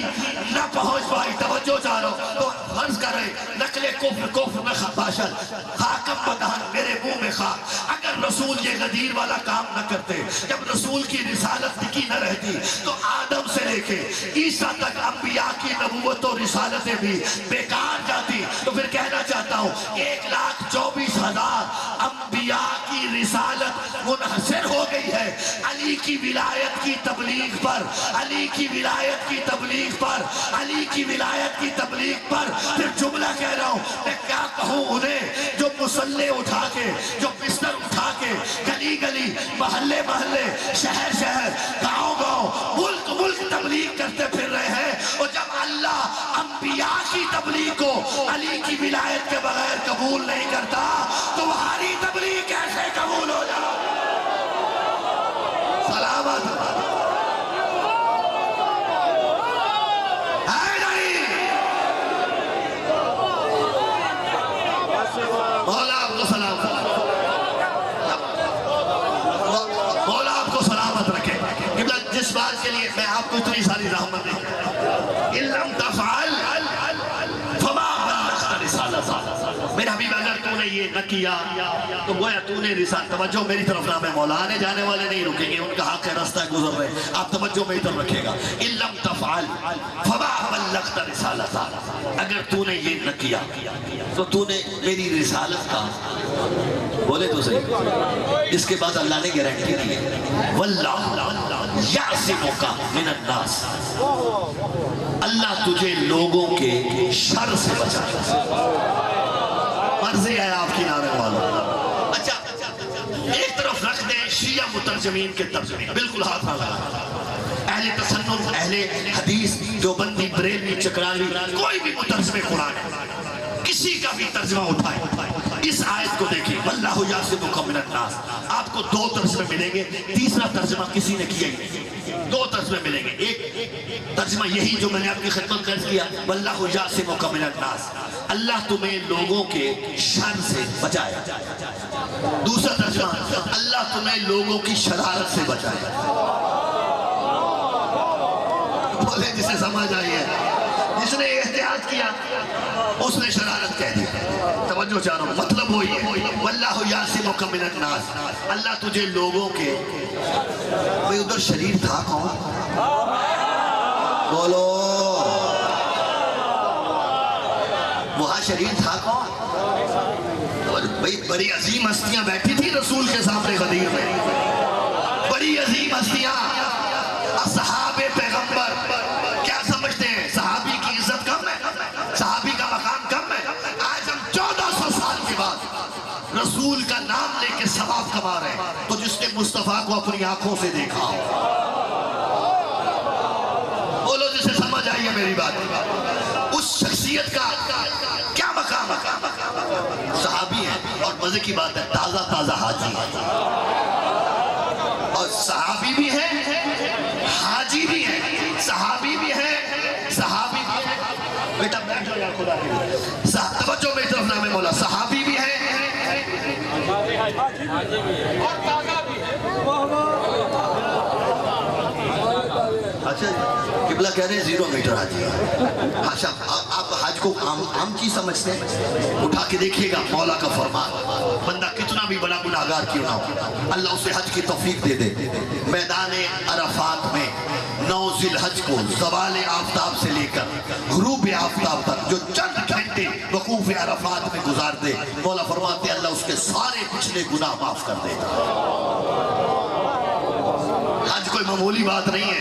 نہ پہنچ پائی۔ توجہ چاہ رہا ہوں تو فرض کریں نقل کفر میں باشد خاکم بدہن، میرے منہ میں خاک، اگر رسول یہ غدیر والا کام نہ کرتے، جب رسول کی رسالت ٹکی نہ رہتی تو آدم سے لے کے عیسیٰ تک انبیاء کی نبوت و رسالتیں بھی بیکار جاتی۔ تو پھر کہنا چاہتا ہوں 1,24,000 انبیاء کی رسالت منحصر ہو گئی ہے علی کی ولایت کی تبلیغ پر، علی کی ولایت کی تبلیغ پر، علی کی ولایت کی تبلیغ پر۔ پھر جملہ کہہ رہا ہوں، میں کیا کہوں انہیں جو مسلح اٹھا کے، جو بستر اٹھا کے گلی گلی، محلے محلے، شہر شہر، گاؤں گاؤں، ملک ملک تبلیغ کرتے پھر رہے ہیں، اور جب اللہ انبیاء کی تبلیغ کو علی کی ولایت کے بغیر قبول نہیں کرتا تو تمہاری تبلیغ کیسے قبول ہو جائے؟ سلامت ہے نہیں؟ مولا آپ کو سلامت، مولا آپ کو سلامت رکھے۔ جس بات کے لیے میں آپ کو اتنی ساری رحمت دیں، اِلَّمْ تَفْعَلْ فَمَا بَلَّغْتَ رِسَالَتَهُ۔ میرے حبیب اگر تو نے یہ نہ کیا تو گویا تو نے رسالت، توجہ میری طرف نہ، میں مولا آنے جانے والے نہیں رکیں گے، ان کا حق ہے، راستہ گزر رہے، آپ توجہ میری طرف رکھے گا۔ اِلَّمْ تَفْعَلْ فَمَا بَلَّغْتَ رِسَالَتَهُ۔ اگر تو نے یہ نہ کیا تو تو نے میری رسالت کا، بولے تو صحیح، اس کے بعد اللہ نے گارنٹی دی ہے، وَاللَّهُ يَعْصِمُكَ مِنَ النَّاسِ، اللہ تجھے لوگوں کے شر سے بچائے۔ مرضی ہے آپ کی نارے والوں۔ اچھا ایک طرف رکھ دیں شیعہ مترجمین کے ترجمے، بالکل ہاتھ نہ لگا، اہل تسنن، اہل حدیث، دیوبندی، بریلوی، چکراوی، کوئی بھی مترجم قرآن کسی کا بھی ترجمہ اٹھائے، اس آیت کو دیکھیں، واللہ یعصمک من الناس، آپ کو دو ترجمے ملیں گے، تیسرا ترجمہ کسی نے کیا ہی نہیں، دو ترجمے ملیں گے۔ ایک ترجمہ یہی جو میں نے آپ کی خدمت کر کیا، واللہ یعصمک من الناس، اللہ تمہیں لوگوں کے شر سے بچائے. دوسرا ترجمہ اللہ تمہیں لوگوں کی شرارت سے بچائے. بولے جسے سمجھ آئی ہے. جس نے احتیاط کیا اس نے شرارت کہہ دی. توجہ چاہوں مطلب وہی ہے واللہ یعصمک من الناس. اللہ تجھے لوگوں کے بھئی ادھر شریر تھا کون؟ بولو وہاں شریر تھا کون؟ بھئی بڑی عظیم ہستیاں بیٹھی تھی رسول کے سامنے غدیر میں. بڑی عظیم ہستیاں اصحاب پیغمبر. کیا سمجھتے ہیں صحابی کی عزت کم ہے؟ صحابی کا مقام کم ہے؟ آج ہم 1400 سال کے بعد رسول کا نام لے کے ثواب کما رہے ہیں. تو جس نے مصطفیٰ کو اپنی آنکھوں سے دیکھا ہو بولو جسے سمجھ آئی ہے میری بات. اس شخصیت کا کیا مقام ہے؟ صحابی ہے اور مزے کی بات ہے تازہ تازہ حاجی ہے. اور صحابی بھی ہے حاجی بھی ہے. صحابی بھی ہے صحابی بھی ہے. بیٹا بیٹھو یا خدا کی توجہ میری طرف نام ہے مولا. صحابی بھی ہے اور تازہ بھی ہے. اچھا قبلہ کہہ رہے ہیں 0 میٹر حاجی. آپ حج کو عام چیز سمجھتے ہیں. اٹھا کے دیکھیے گا مولا کا فرمان بندہ کتنا بھی بڑا گناہگار کیوں نہ ہو اللہ اسے حج کی توفیق دے دے. میدان عرفات میں 9 ذی الحج کو زوال آفتاب سے لے کر غروب آفتاب تک جو چند گھنٹے وقوف عرفات میں گزار دے مولا فرماتے ہیں اللہ اس کے سارے پچھلے گناہ معاف کر دے. حج کوئی معمولی بات نہیں ہے.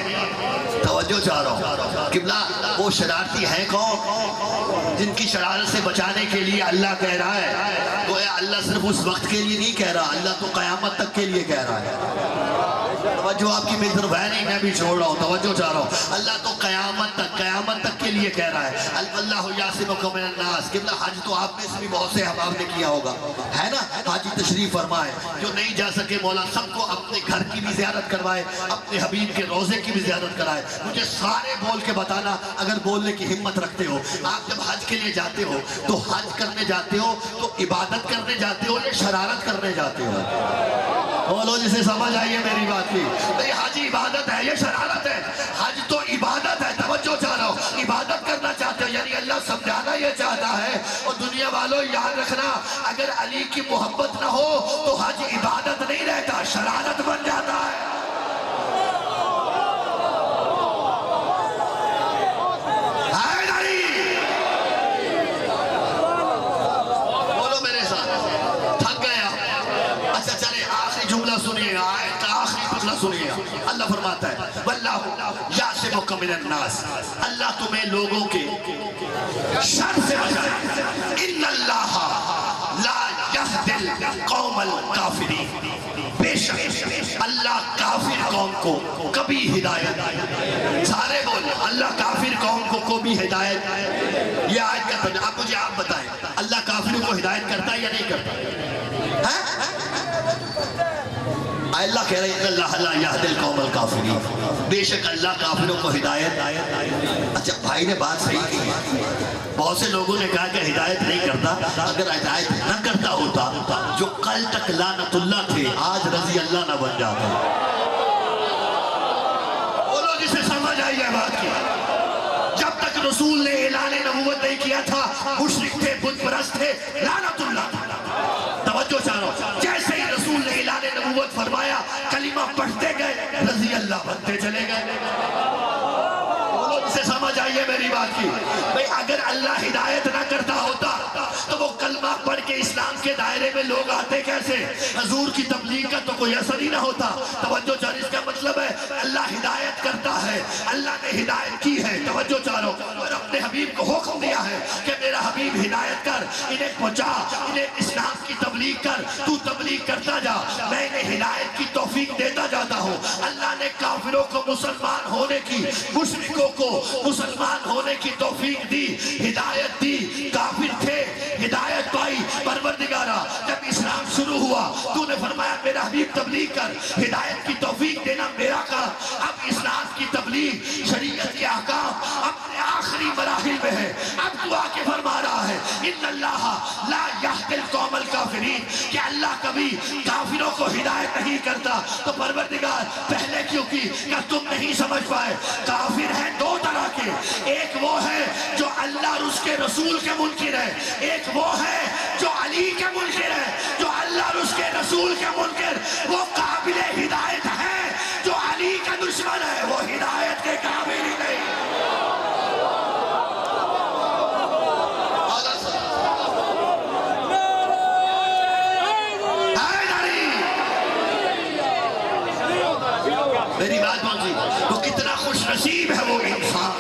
توجہ چاہ رہا ہوں قبلہ وہ شرارتی ہیں کون جن کی شرارت سے بچانے کے لیے اللہ کہہ رہا ہے. گویا اللہ صرف اس وقت کے لیے نہیں کہہ رہا اللہ تو قیامت تک کے لیے کہہ رہا ہے. توجہ آپ کی میری طرف ہے نہیں میں بھی چھوڑ رہا ہوں. توجہ چاہ رہا ہوں اللہ تو قیامت تک کے لیے کہہ رہا ہے. اللہ یعصمک من الناس. قبلہ حج تو آپ میں سے بھی بہت سے احباب نے کیا ہوگا ہے نا. حاجی تشریف فرمائے جو نہیں جا سکے مولا سب کو اپنے گھر کی بھی زیارت کروائے اپنے حبیب کے روزے کی بھی زیارت کرائے. مجھے سارے بول کے بتانا اگر بولنے کی ہمت رکھتے ہو. آپ جب حج کے لیے جاتے ہو تو حج کرنے جاتے ہو تو عبادت کرنے جاتے ہو یا شرارت کرنے جاتے ہو؟ بولو جسے سمجھ آئیے میری بات کی. بھئی حج عبادت ہے یہ شرارت ہے؟ حج تو عبادت ہے. توجہ چاہ رہا ہوں عبادت کرنا چاہتے ہو یعنی اللہ سمجھانا یہ چاہتا ہے. اور دنیا والوں یاد رکھنا اگر علی کی محبت نہ ہو تو حج عبادت نہیں رہتا شرارت بن جاتا ہے. اللہ فرماتا ہے واللہ یعصمک من الناس. اللہ تمہیں لوگوں کے شر سے بچائے. ان اللہ لا یہدی القوم الکافرین. بے شک اللہ کافر قوم کو کبھی ہدایت سارے بولے اللہ کافر قوم کو کبھی ہدایت. یہ آیت کا ترجمہ آپ مجھے آپ بتائیں اللہ کافروں کو ہدایت کرتا ہے یا نہیں کرتا؟ اللہ کہہ رہے ہیں اللہ لا یہدی القوم الکافرین. بے شک اللہ کافروں کو ہدایت. اچھا بھائی نے بات صحیح کی. بہت سے لوگوں نے کہا کہ ہدایت نہیں کرتا. اگر ہدایت نہ کرتا ہوتا جو کل تک لعنت اللہ تھے آج رضی اللہ نہ بن جاتا. بولو جسے سمجھ آئی ہے بات کی. جب تک رسول نے اعلان نبوت نہیں کیا تھا مشرک تھے بت پرست تھے لعنت اللہ. توجہ چاہ رہا ہوں جیسے ہی رسول نے اعلان نبوت فرمایا کلمہ پڑھتے گئے رضی اللہ بنتے چلے گئے. بولو جسے سمجھ آئیے میری بات کی. بھئی اگر اللہ ہدایت نہ کرتا ہوتا تو وہ کلمہ پڑھ کے اسلام کے دائرے میں لوگ آتے کیسے؟ حضور کی تبلیغ کا تو کوئی اثر ہی نہ ہوتا. توجہ چاہ رہا اس کا مطلب ہے اللہ ہدایت کرتا ہے. اللہ نے ہدایت کی ہے. توجہ چاہ رہا ہوں اور اپنے حبیب کو حکم دیا ہے کہ میرا حبیب ہدایت کر انہیں پہنچا انہیں اسلام کی تبلیغ کر. تو تبلیغ کرتا جا میں انہیں ہدایت کی توفیق دیتا جاتا ہوں. اللہ نے کافروں کو مسلمان ہونے کی مشرکوں کو مسلمان ہونے کی توفیق دی ہدایت دی. کافر تھے ہدایت پائی. پروردگارہ جب اسلام شروع ہوا تو نے فرمایا میرا حبیب تبلیغ کر ہدایت کی توفیق دینا میرا کام. اب اسلام کی تبلیغ شریعت کے احکام اپنے آخری مراحل میں ہے. اب تو آ کے فرما رہا ہے ان اللہ لا یہدی القوم الکافرین کہ اللہ کبھی کافروں کو ہدایت نہیں کرتا. تو پروردگار پہلے کیوں کی کہ تم نہیں سمجھ پائے. کافر ہیں دو طرح کے, ایک وہ ہے جو اللہ اور اس کے رسول کے منکر ہے, ایک وہ ہے جو علی کے منکر ہے. جو اللہ اور اس کے رسول کے منکر وہ قابل ہدایت ہے, جو علی کا دشمن ہے وہ ہدایت کے قابل ہی نہیں. میری بات پہنچی. تو کتنا خوش نصیب ہے وہ انسان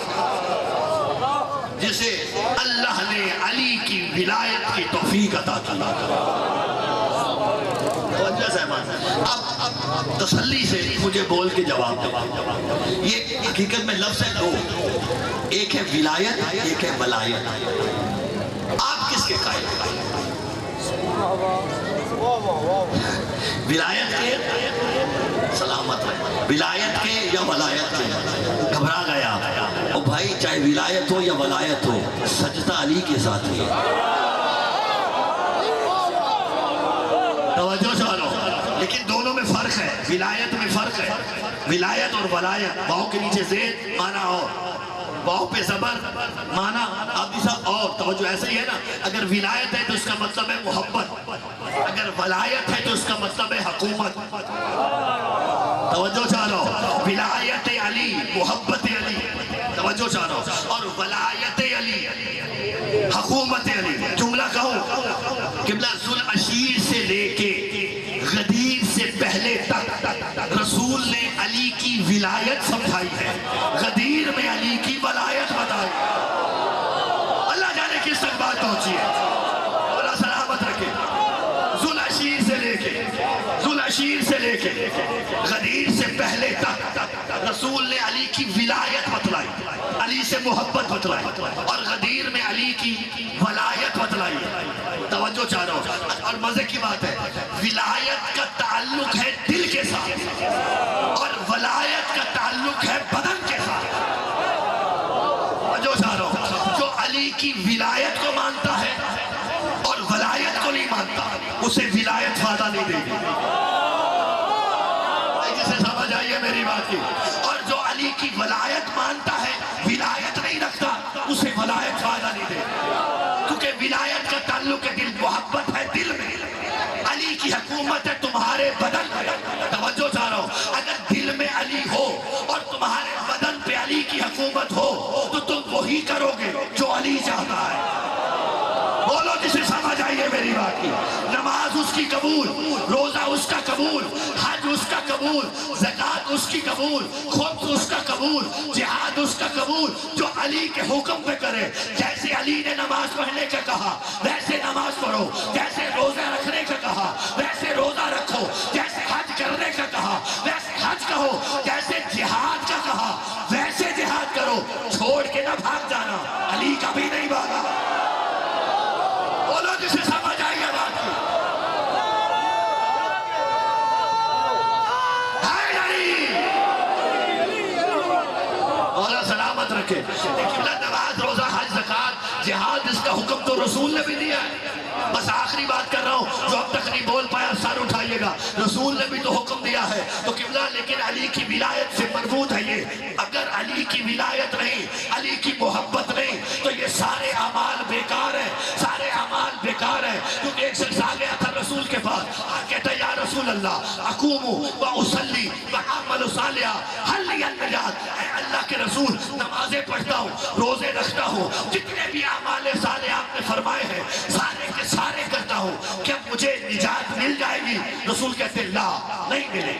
جسے اللہ نے علی کی ولایت کی توفیق عطا کی. اب تسلی سے مجھے بول کے جواب دو. یہ حقیقت میں لفظ ہے دو, ایک ہے ولایت, ایک ہے ولایت. آپ کس کے قائل ہیں؟ ولایت کے سلامت ہے, ولایت کے یا ولایت کے؟ گھبرا گیا او بھائی, چاہے ولایت ہو یا ولایت ہو, سجدہ علی کے ساتھ ہی ہے. توجہ چاہو, لیکن دونوں میں فرق ہے. ولایت میں فرق ہے, ولایت اور ولایت. واؤ کے نیچے زید مانا اور, واؤ پہ زبر مانا آبدی صاحب اور. توجہ ایسے ہی ہے نا, اگر ولایت ہے تو اس کا مطلب ہے محبت, اگر ولایت ہے تو اس کا مطلب ہے حکومت. توجہ چاہو, ولایت علی محبت علی, توجہ چاہو, اور ولایت علی حکومت علی. جملہ کہوں, قبلہ ذوالعشیر سے لے کے غدیر سے پہلے تک رسول نے علی کی ولایت سمجھائی ہے, غدیر میں علی کی ولایت بتائی. اللہ جانے کس تک بات پہنچی ہے, اللہ سلامت رکھے. ذوالعشیر سے لے کے غدیر سے پہلے تک رسول نے علی کی ولایت بتلائی, علی سے محبت بتلائی, اور غدیر میں علی کی ولایت بتلائی. توجہ چاہ رہا ہوں, اور مزے کی بات ہے, ولایت کا تعلق ہے دل کے ساتھ اور ولایت کا تعلق ہے بدن کے ساتھ. توجہ چاہ رہا ہوں, جو علی کی ولایت کو مانتا ہے اور ولایت کو نہیں مانتا, اسے ولایت فائدہ نہیں دے گی. جسے سمجھ آئیے میری بات کی. اور جو علی کی ولایت مانتا ہے ولایت نہیں رکھتا, اسے ولایت فائدہ نہیں دے گی, کیونکہ ولایت کا تعلق ہے دل, محبت ہے دل میں, علی کی حکومت ہے تمہارے بدن میں. توجہ چاہ رہا ہوں, اگر دل میں علی ہو اور تمہارے بدن پہ علی کی حکومت ہو تو تم وہی کرو گے جو علی چاہتا ہے. بولو جسے سمجھ آئیے میری بات کی. نماز اس کی قبول, روزہ اس کا قبول, حج اس کا قبول, زکوٰۃ اس کی قبول, خمس اس کا قبول, جہاد اس کا قبول, جو علی کے حکم پہ کرے. جیسے علی نے نماز پڑھنے کا کہا ویسے نماز پڑھو, جیسے روزہ رکھنے کا کہا ویسے روزہ رکھو, جیسے حج کرنے کا کہا ویسے حج کرو, جیسے جہاد کا کہا ویسے جہاد کرو. چھوڑ کے نہ بھاگ جانا, علی کبھی نہیں بھاگا. بولو جسے سمجھ آئیے بات کی. مولا سلامت رکھے. لیکن نماز, روزہ, حج, زکوٰۃ, جہاد, اس کا حکم تو رسول نے بھی دیا ہے. بس آخری بات کر رہا ہوں, جو اب تک نہیں بول پایا سر اٹھائیے گا. رسول نے بھی تو حکم دیا ہے تو قبلہ, لیکن علی کی ولایت سے مربوط ہے یہ. اگر علی کی ولایت نہیں, علی کی محبت نہیں, تو یہ سارے اعمال بیکار ہیں, سارے اعمال بیکار ہیں. کیونکہ ایک شخص آ گیا تھا رسول کے پاس, کہتا یا رسول اللہ اقوم و اصلی و اعمل صالحا هل لی النجات. اے اللہ کے رسول, نمازیں پڑھتا ہوں, روزے رکھتا ہوں, جتنے بھی اعمال صالح آپ نے فرمائے ہیں سارے کے سارے کرتا ہوں, کیا مجھے نجات مل جائے گی؟ رسول کہتے لا, نہیں ملے.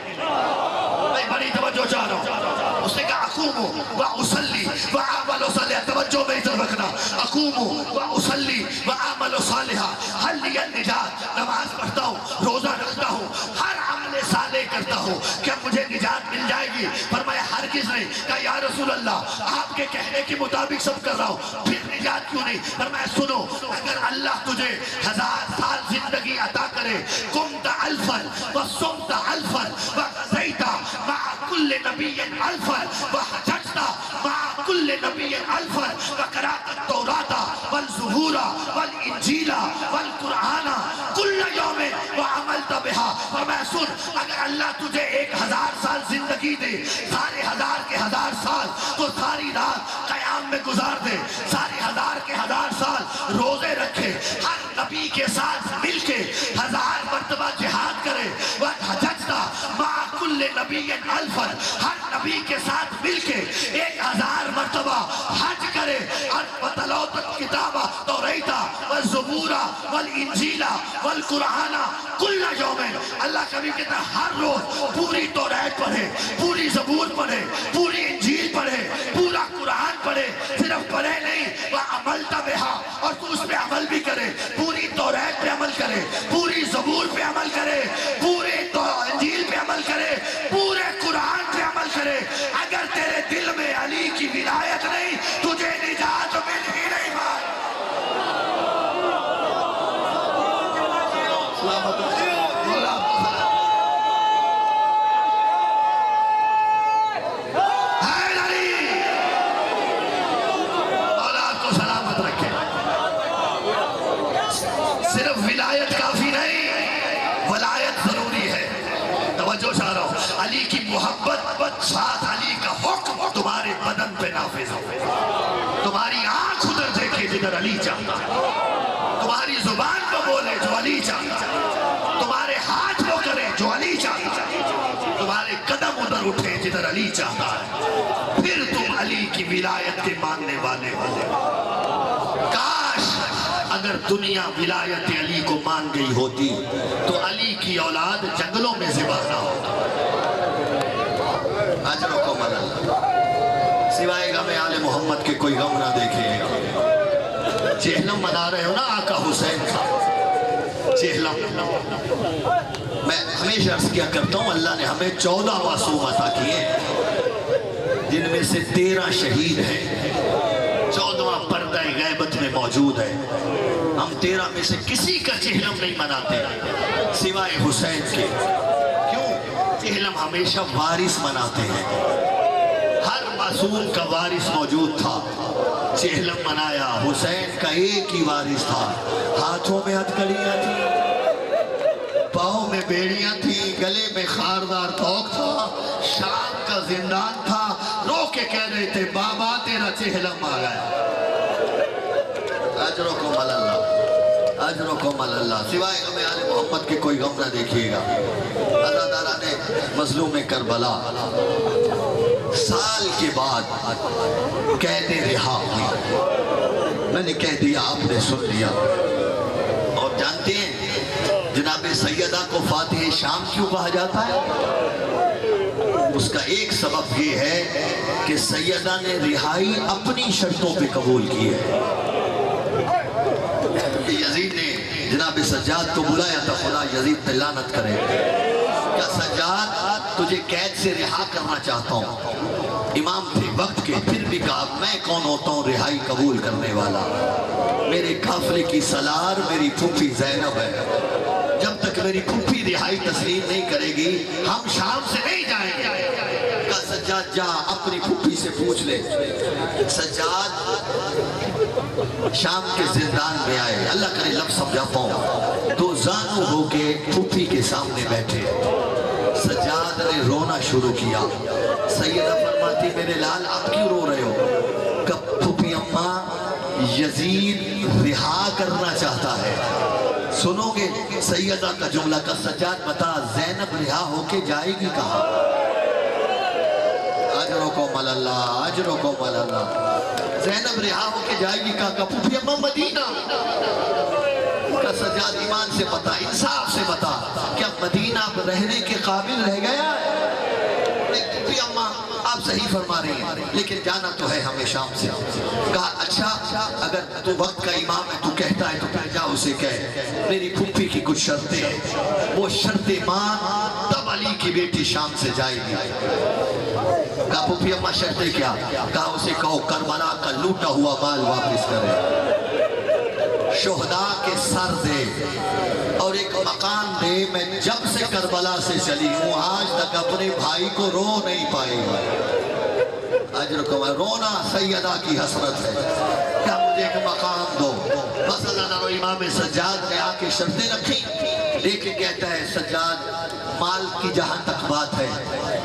میں بڑی توجہ چاہ رہا ہوں. اس نے کہا اقوم و اصلی و اعمل صالحا, توجہ میری طرف رکھنا, اقوم و اصلی و اعمل صالحا هل لی النجات. نماز پڑھتا ہوں, روزہ رکھتا ہوں, ہر عمل صالح کرتا ہوں, کیا مجھے نجات مل جائے گی؟ فرمایا ہرگز نہیں. کہا یا رسول اللہ, آپ کے کہنے کے مطابق سب کر رہا ہوں, پھر نجات کیوں نہیں؟ فرمایا سنو, اگر اللہ تجھے 1000 سال زندگی عطا کرے, قمت الفا وصمت الفا وغزیت مع کل نبی الفا وحججت مع کل نبی الفا وقرأت التوراۃ والزبور اللہ تجھے 1000 سال زندگی دے، سارے 1000 کے 1000 سال تو ساری رات قیام میں گزار دے، سارے 1000 کے 1000 سال روزے رکھے، ہر نبی کے ساتھ مل کے 1000 مرتبہ جہاد کرے، وَحَجَجْتَ مَعَ كُلِّ نَبِيٍّ أَلْفًا، ہر نبی کے ساتھ مل کے 1000 مرتبہ حج کرے، اور وَتَلَوْتَ الْكِتَابَ تَوْرَيْتَ وَالزُّبُورَ وَالْإِنجِيلَ وَالْقُرْآنَ كُلَّ يَوْمٍ، اللہ کبھی کہتا ہے ہر روز پوری توریت پڑھے، پوری زبور پڑھے، پوری انجیل پڑھے، پورا قرآن پڑھے، صرف پڑھے نہیں وَعَمَلْتَ بِهَا، اور تو اس پہ عمل بھی کرے، پوری توریت پہ عمل کرے، پوری زبور پہ عمل کرے، پورے انجیل پہ عمل کرے، پورے قرآن پہ عمل کرے، اگر تیرے دل میں علی کی ولایت نہیں تجھے نجات مل ہی نہیں بھائی۔ صرف ولایت کافی نہیں، ولایت ضروری ہے۔ توجہ چاہ رہا ہوں، علی کی محبت ساتھ علی کا حکم تمہارے بدن پہ نافذ ہو، تمہاری آنکھ ادھر دیکھے جدھر علی چاہتا، تمہاری زبان کو بولے جو علی چاہتا، تمہارے ہاتھ وہ کرے جو علی چاہتا، تمہارے قدم ادھر اٹھے جدھر علی چاہتا ہے، پھر تم علی کی ولایت کے ماننے والے ہو۔ کاش اگر دنیا ولایت علی کو مان گئی ہوتی تو علی کی اولاد جنگلوں میں ذبح نہ ہوتا۔ اجرکم اللہ، سوائے غم آل محمد کے کوئی غم نہ دیکھے گا۔ چہلم منا رہے ہو نا آقا حسین کا، چہلم میں ہمیشہ عرض کیا کرتا ہوں، اللہ نے ہمیں 14 معصوم عطا کیے، جن میں سے 13 شہید ہیں، 14واں پردہ غیبت میں موجود ہے۔ ہم 13 میں سے کسی کا چہلم نہیں مناتے سوائے حسین کے۔ کیوں؟ چہلم ہمیشہ وارث مناتے ہیں، ہر معصوم کا وارث موجود تھا، چہلم منایا، حسین کا ایک ہی وارث تھا، ہاتھوں میں ہتھکڑیاں تھیں، پاؤں میں بیڑیاں تھیں، گلے میں خاردار توق تھا، شام کا زندان تھا، رو کے کہہ رہے تھے بابا تیرا چہلم آ گیا۔ اجرکم اللہ، اجرکم اللہ، سوائے غم آل محمد کے کوئی غم نہ دیکھیے گا۔ عزاداران مظلوم کربلا سال کے بعد قید رہا ہوئی، میں نے کہہ دیا آپ نے سن لیا۔ اور جانتے ہیں جناب سیدہ کو فاتح شام کیوں کہا جاتا ہے؟ اس کا ایک سبب یہ ہے کہ سیدہ نے رہائی اپنی شرطوں پہ قبول کی ہے۔ یزید نے جناب سجاد کو بلایا تھا، خدا یزید پہ لعنت کرے، کیا سجاد تجھے قید سے رہا کرنا چاہتا ہوں؟ امام تھے وقت کے، پھر بھی کہا میں کون ہوتا ہوں رہائی قبول کرنے والا، میرے قافلے کی سالار میری پھوپھی زینب ہے، جب تک میری پھوپھی رہائی تسلیم نہیں کرے گی ہم شام سے نہیں جائیں گے۔ کہا سجاد جا اپنی پھوپھی سے پوچھ لے۔ سجاد شام کے زندان میں آئے، اللہ کرے لفظ سمجھا پاؤں، تو زانو ہو کے پھوپھی کے سامنے بیٹھے، سجاد نے رونا شروع کیا۔ سیدہ فرماتی میرے لال آپ کیوں رو رہے ہو؟ کہ پھوپھی اماں یزید رہا کرنا چاہتا ہے۔ سنو گے سیدہ کا جملہ، کا سجاد بتا زینب رہا ہو کے جائے گی کہاں؟ اجرکم اللہ، اجرکم اللہ، زینب رہا ہو کے جائے گی کہاں؟ پھوپھی اماں مدینہ۔ کا سجاد ایمان سے بتا، انصاف سے بتا، کیا مدینہ رہنے کے قابل رہ گیا ہے؟ پھوپھی اماں آپ صحیح فرما رہی ہیں لیکن جانا تو ہے ہمیں شام سے۔ کہا اچھا اگر تو وقت کا امام ہے تو کہتا ہے تو پھر جا اسے کہہ میری پھوپھی کی کچھ شرطیں ہیں، وہ شرطیں مان تب علی کی بیٹی شام سے جائے گی۔ کہا پھوپھی اماں شرطیں کیا؟ کہا اسے کہو کربلا کا لوٹا ہوا مال واپس کرے، شہداء کے سر دے، اور ایک مقام دے میں جب سے کربلا سے چلی ہوں آج تک اپنے بھائی کو رو نہیں پائی۔ اجرکم، رونا سیدہ کی حسرت ہے، کیا مجھے ایک مقام دو، بس اللہ دارو امام سجاد نے آ کے شرطیں رکھی، لیکن کہتا ہے سجاد مال کی جہاں تک بات ہے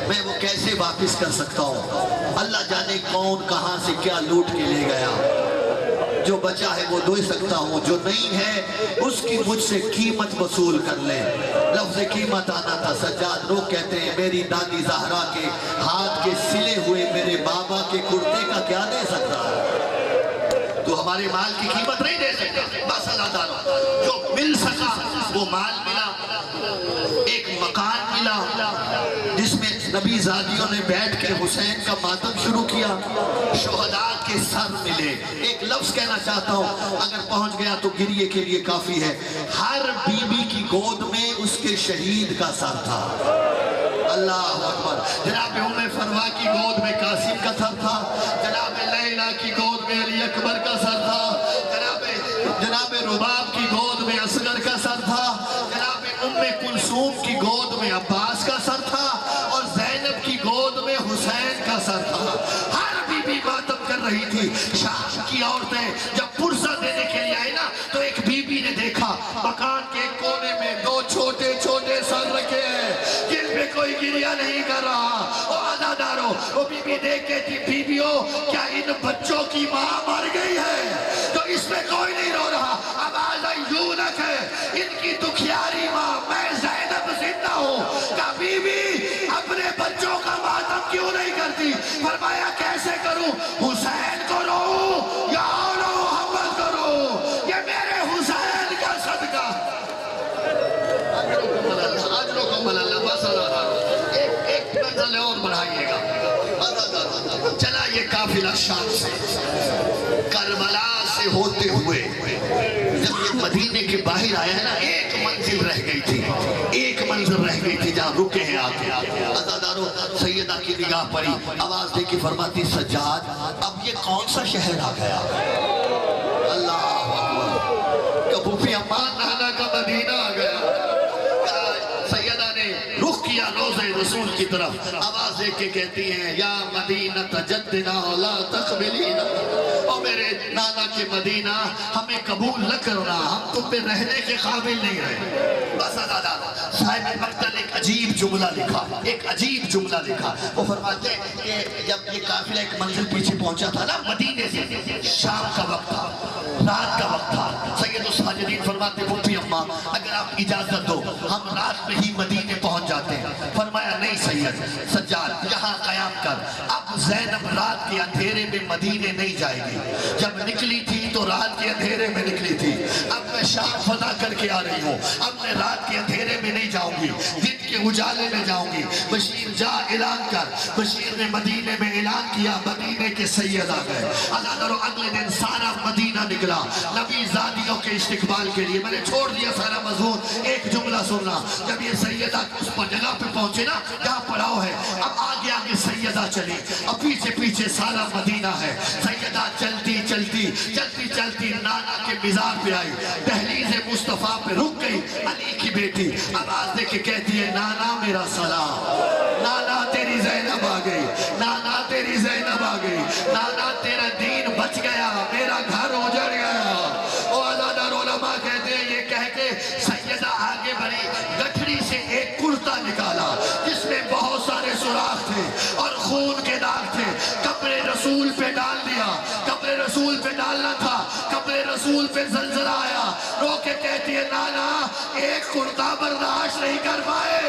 میں وہ کیسے واپس کر سکتا ہوں، اللہ جانے کون کہاں سے کیا لوٹ کے لے گیا، جو بچا ہے وہ دے سکتا ہوں، جو نہیں ہے اس کی مجھ سے قیمت وصول کر لے۔ لفظ قیمت آنا تھا۔ سجاد لوگ کہتے ہیں میری دادی زہرا کے ہاتھ کے سلے ہوئے میرے بابا کے کرتے کا کیا دے سکتا ہے، تو ہمارے مال کی قیمت نہیں دے سکتا۔ بس اللہ تعالیٰ جو مل سکا وہ مال ملا، ایک مکان ملا جس میں نبی زادیوں نے بیٹھ کے حسین کا ماتم شروع کیا، شہداء کے سر ملے۔ ایک لفظ کہنا چاہتا ہوں، اگر پہنچ گیا تو گریے کے لیے کافی ہے، ہر بی بی کی گود میں اس کے شہید کا سر تھا۔ اللہ اکبر۔ جناب ام فروا کی گود میں قاسم کا سر تھا، جناب لیلہ کی گود میں علی اکبر کا سر تھا، جناب رباب کی گود میں اصغر کا سر تھا، جناب ام کلثوم کی گود میں عباس کا سر تھا، اور زینب کی گود میں حسین کا سر تھا۔ ہر بی بی ماتم کر رہی تھی۔ شام کی عورتیں جب پرسہ دینے کے لیے آئی نا تو ایک بی بی نے دیکھا مکان کے کونے میں دو چھوٹے چھوٹے سر رکھے ہیں جن پہ کوئی گریہ نہیں کر رہا۔ او عزادارو، وہ بی بی دیکھ کے تھی، بیبیوں کیا ان بچوں کی ماں مر گئی ہے تو اس میں کوئی نہیں رو رہا؟ اب آزیونک ہے ان کی دکھیاری ماں، میں زینب زندہ ہوں۔ کہا بی بی اپنے بچوں کا ماتم کیوں نہیں کرتی؟ فرمایا کیسے کروں؟ حسین کو رو یا رو محمد کو رو، یہ میرے حسین کا صدقہ۔ اجرکم اللہ، بس اللہ، ایک منزل اور بڑھائیے گا۔ چلا یہ قافلہ شام سے کربلا سے ہوتے ہوئے جب یہ مدینے کے باہر آیا ہے نا، ایک منزل رہ گئی تھی، ایک منزل رہ گئی تھی جہاں رکے ہیں آگے۔ عزادارو سیدہ کی نگاہ پڑی، آواز دے کی فرماتی سجاد اب یہ کون سا شہر آ گیا؟ اللہ اکبر، کبوفی امان نانا کا مدینہ آ گیا۔ سیدہ نے رخ کیا روضہ رسول کی طرف، آواز دے کے کہتی ہیں یا مدینہ جدنا لا تقبلینا، اور میرے نانا کے مدینہ ہمیں قبول نہ کرنا، ہم تم پہ رہنے کے قابل نہیں رہے۔ بس دادا صاحب مقتل ایک عجیب جملہ لکھا، ایک عجیب جملہ لکھا۔ وہ فرماتے ہیں کہ جب یہ قافلہ ایک منزل پیچھے پہنچا تھا نا مدینے سے، شام کا وقت تھا، رات کا وقت تھا، سید الساجدین فرماتے پھوپھی اماں اگر آپ اجازت دو ہم رات میں ہی مدینے پہنچ جاتے ہیں۔ فرمایا نہیں سید سجاد یہاں قیام کر، اب زینب رات کے اندھیرے میں مدینے نہیں جائے گی، جب نکلی تھی تو رات کے اندھیرے میں نکلی تھی، اب میں شام فتح کر کے آ رہی ہوں، اب میں رات کے اندھیرے میں نہیں جاؤں گی، دن کے اجالے میں جاؤں گی۔ بشیر جا اعلان کر، بشیر نے مدینے میں اعلان کیا، مدینے کے سید آ گئے۔ عزادارو اگلے دن سارا مدینہ نکلا نبی زادیوں کے استقبال کے لیے۔ میں نے چھوڑ دیا سارا مضمون، ایک جملہ سننا، جب یہ سیدہ اس پر جگہ پہ پہنچے نا جہاں پڑاؤ ہے، اب آگے آگے سیدہ چلی، اب پیچھے پیچھے سارا مدینہ ہے۔ سیدہ چلتی چلتی چلتی چلتی نانا کے مزار پہ آئی، دہلیز مصطفیٰ پہ رک گئی، علی کی بیٹی آواز دے کے کہتی ہے نانا میرا سلام، نانا تیری زینب آ گئی، نانا تیری زینب آ گئی، نانا تیرا دین بچ گیا، میرا گھر اجڑ گیا۔ اور عزادار علماء کہتے ہیں یہ کہہ کے سیدہ آگے بڑھی، گٹھڑی سے ایک کرتا نکالا جس میں بہت سارے سوراخ تھے اور خون کے داغ تھے، قبر رسول پہ ڈال دیا، قبر رسول پہ ڈالنا تھا، قبر رسول پہ زلزلہ آیا، رو کے کہتی ہے نانا ایک کرتا برداشت نہیں کر پائے،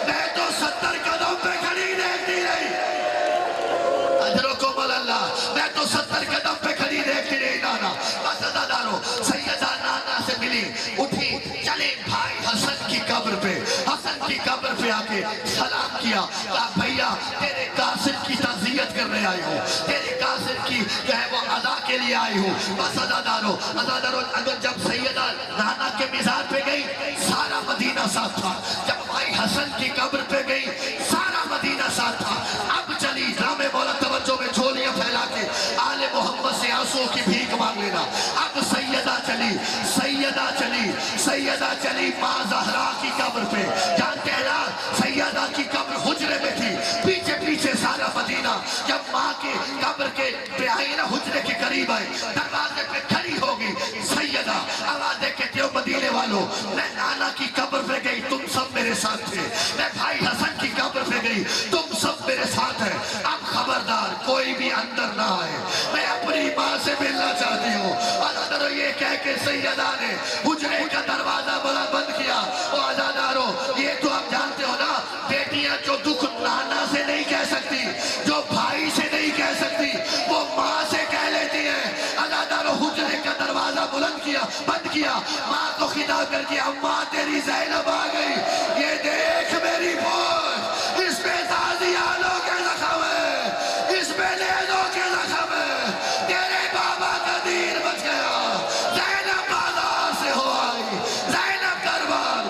میں تو 70 قدم پہ کھڑی دیکھتی رہی، اجرکم اللہ، میں تو 70 قدم پہ کھڑی دیکھتی رہی نانا۔ بس عزادارو سیدہ نانا سے ملی، اٹھی، چلے بھائی حسن کی قبر پہ، حسن کی قبر پہ آکے سلام کیا، کہا بھئیہ تیرے قاسم کی تعزیت کرنے آئی ہوں، تیرے قاسم کی جو ہے وہ ادا کے لیے آئی ہوں۔ بس عزادارو اگر جب سیدہ نانا کے مزار پہ گئی سارا مدینہ ساتھ تھا، جب بھائی حسن کی قبر پہ گئی سارا مدینہ ساتھ تھا۔ اب چلی جامع مولا توجہ میں جھولیاں پھیلا کے آل محمد سے آنسوں کی بھیک مانگ لینا۔ اب سیدہ چلی، سیدہ چلی، سیدہ چلی ماں زہرا کی قبر پہ، جانتے ہیں نا سیدہ کی قبر حجرے میں تھی، پیچھے پیچھے سارا مدینہ جب ماں کے قبر کے پہ آئی نا حجرے کے قریب آئے، دروازے پہ کھڑی ہوگی سیدہ، آواز دے والوں، میں نانا کی قبر پہ گئی، تم سب میرے ساتھ تھے، میں بھائی حسن کی قبر پہ گئی، تم سب میرے ساتھ ہیں، اب خبردار کوئی بھی اندر نہ آئے، میں اپنی ماں سے ملنا چاہتی ہوں۔ اور یہ کہہ کے سیدہ نے حجرے کا دروازہ بند کیا۔ اور عزادارو، یہ تو آپ جانتے ہو نا، بیٹیاں جو دکھ نانا سے نہیں کہہ سکتی، جو بھائی سے نہیں کہہ سکتی، وہ ماں سے کہہ لیتی ہیں۔ عزادارو، حجرے کا دروازہ بند کیا، ماں کو خطاب کر کے، اماں تیری زینب آ گئی، یہ دیکھ میری پوچھ، اس پہ تازیانوں کے زخم ہے، اس پہ نیزوں کے زخم ہے، تیرے بابا کا دین بچ گیا، زینب بازار سے ہو آئی، زینب دربار۔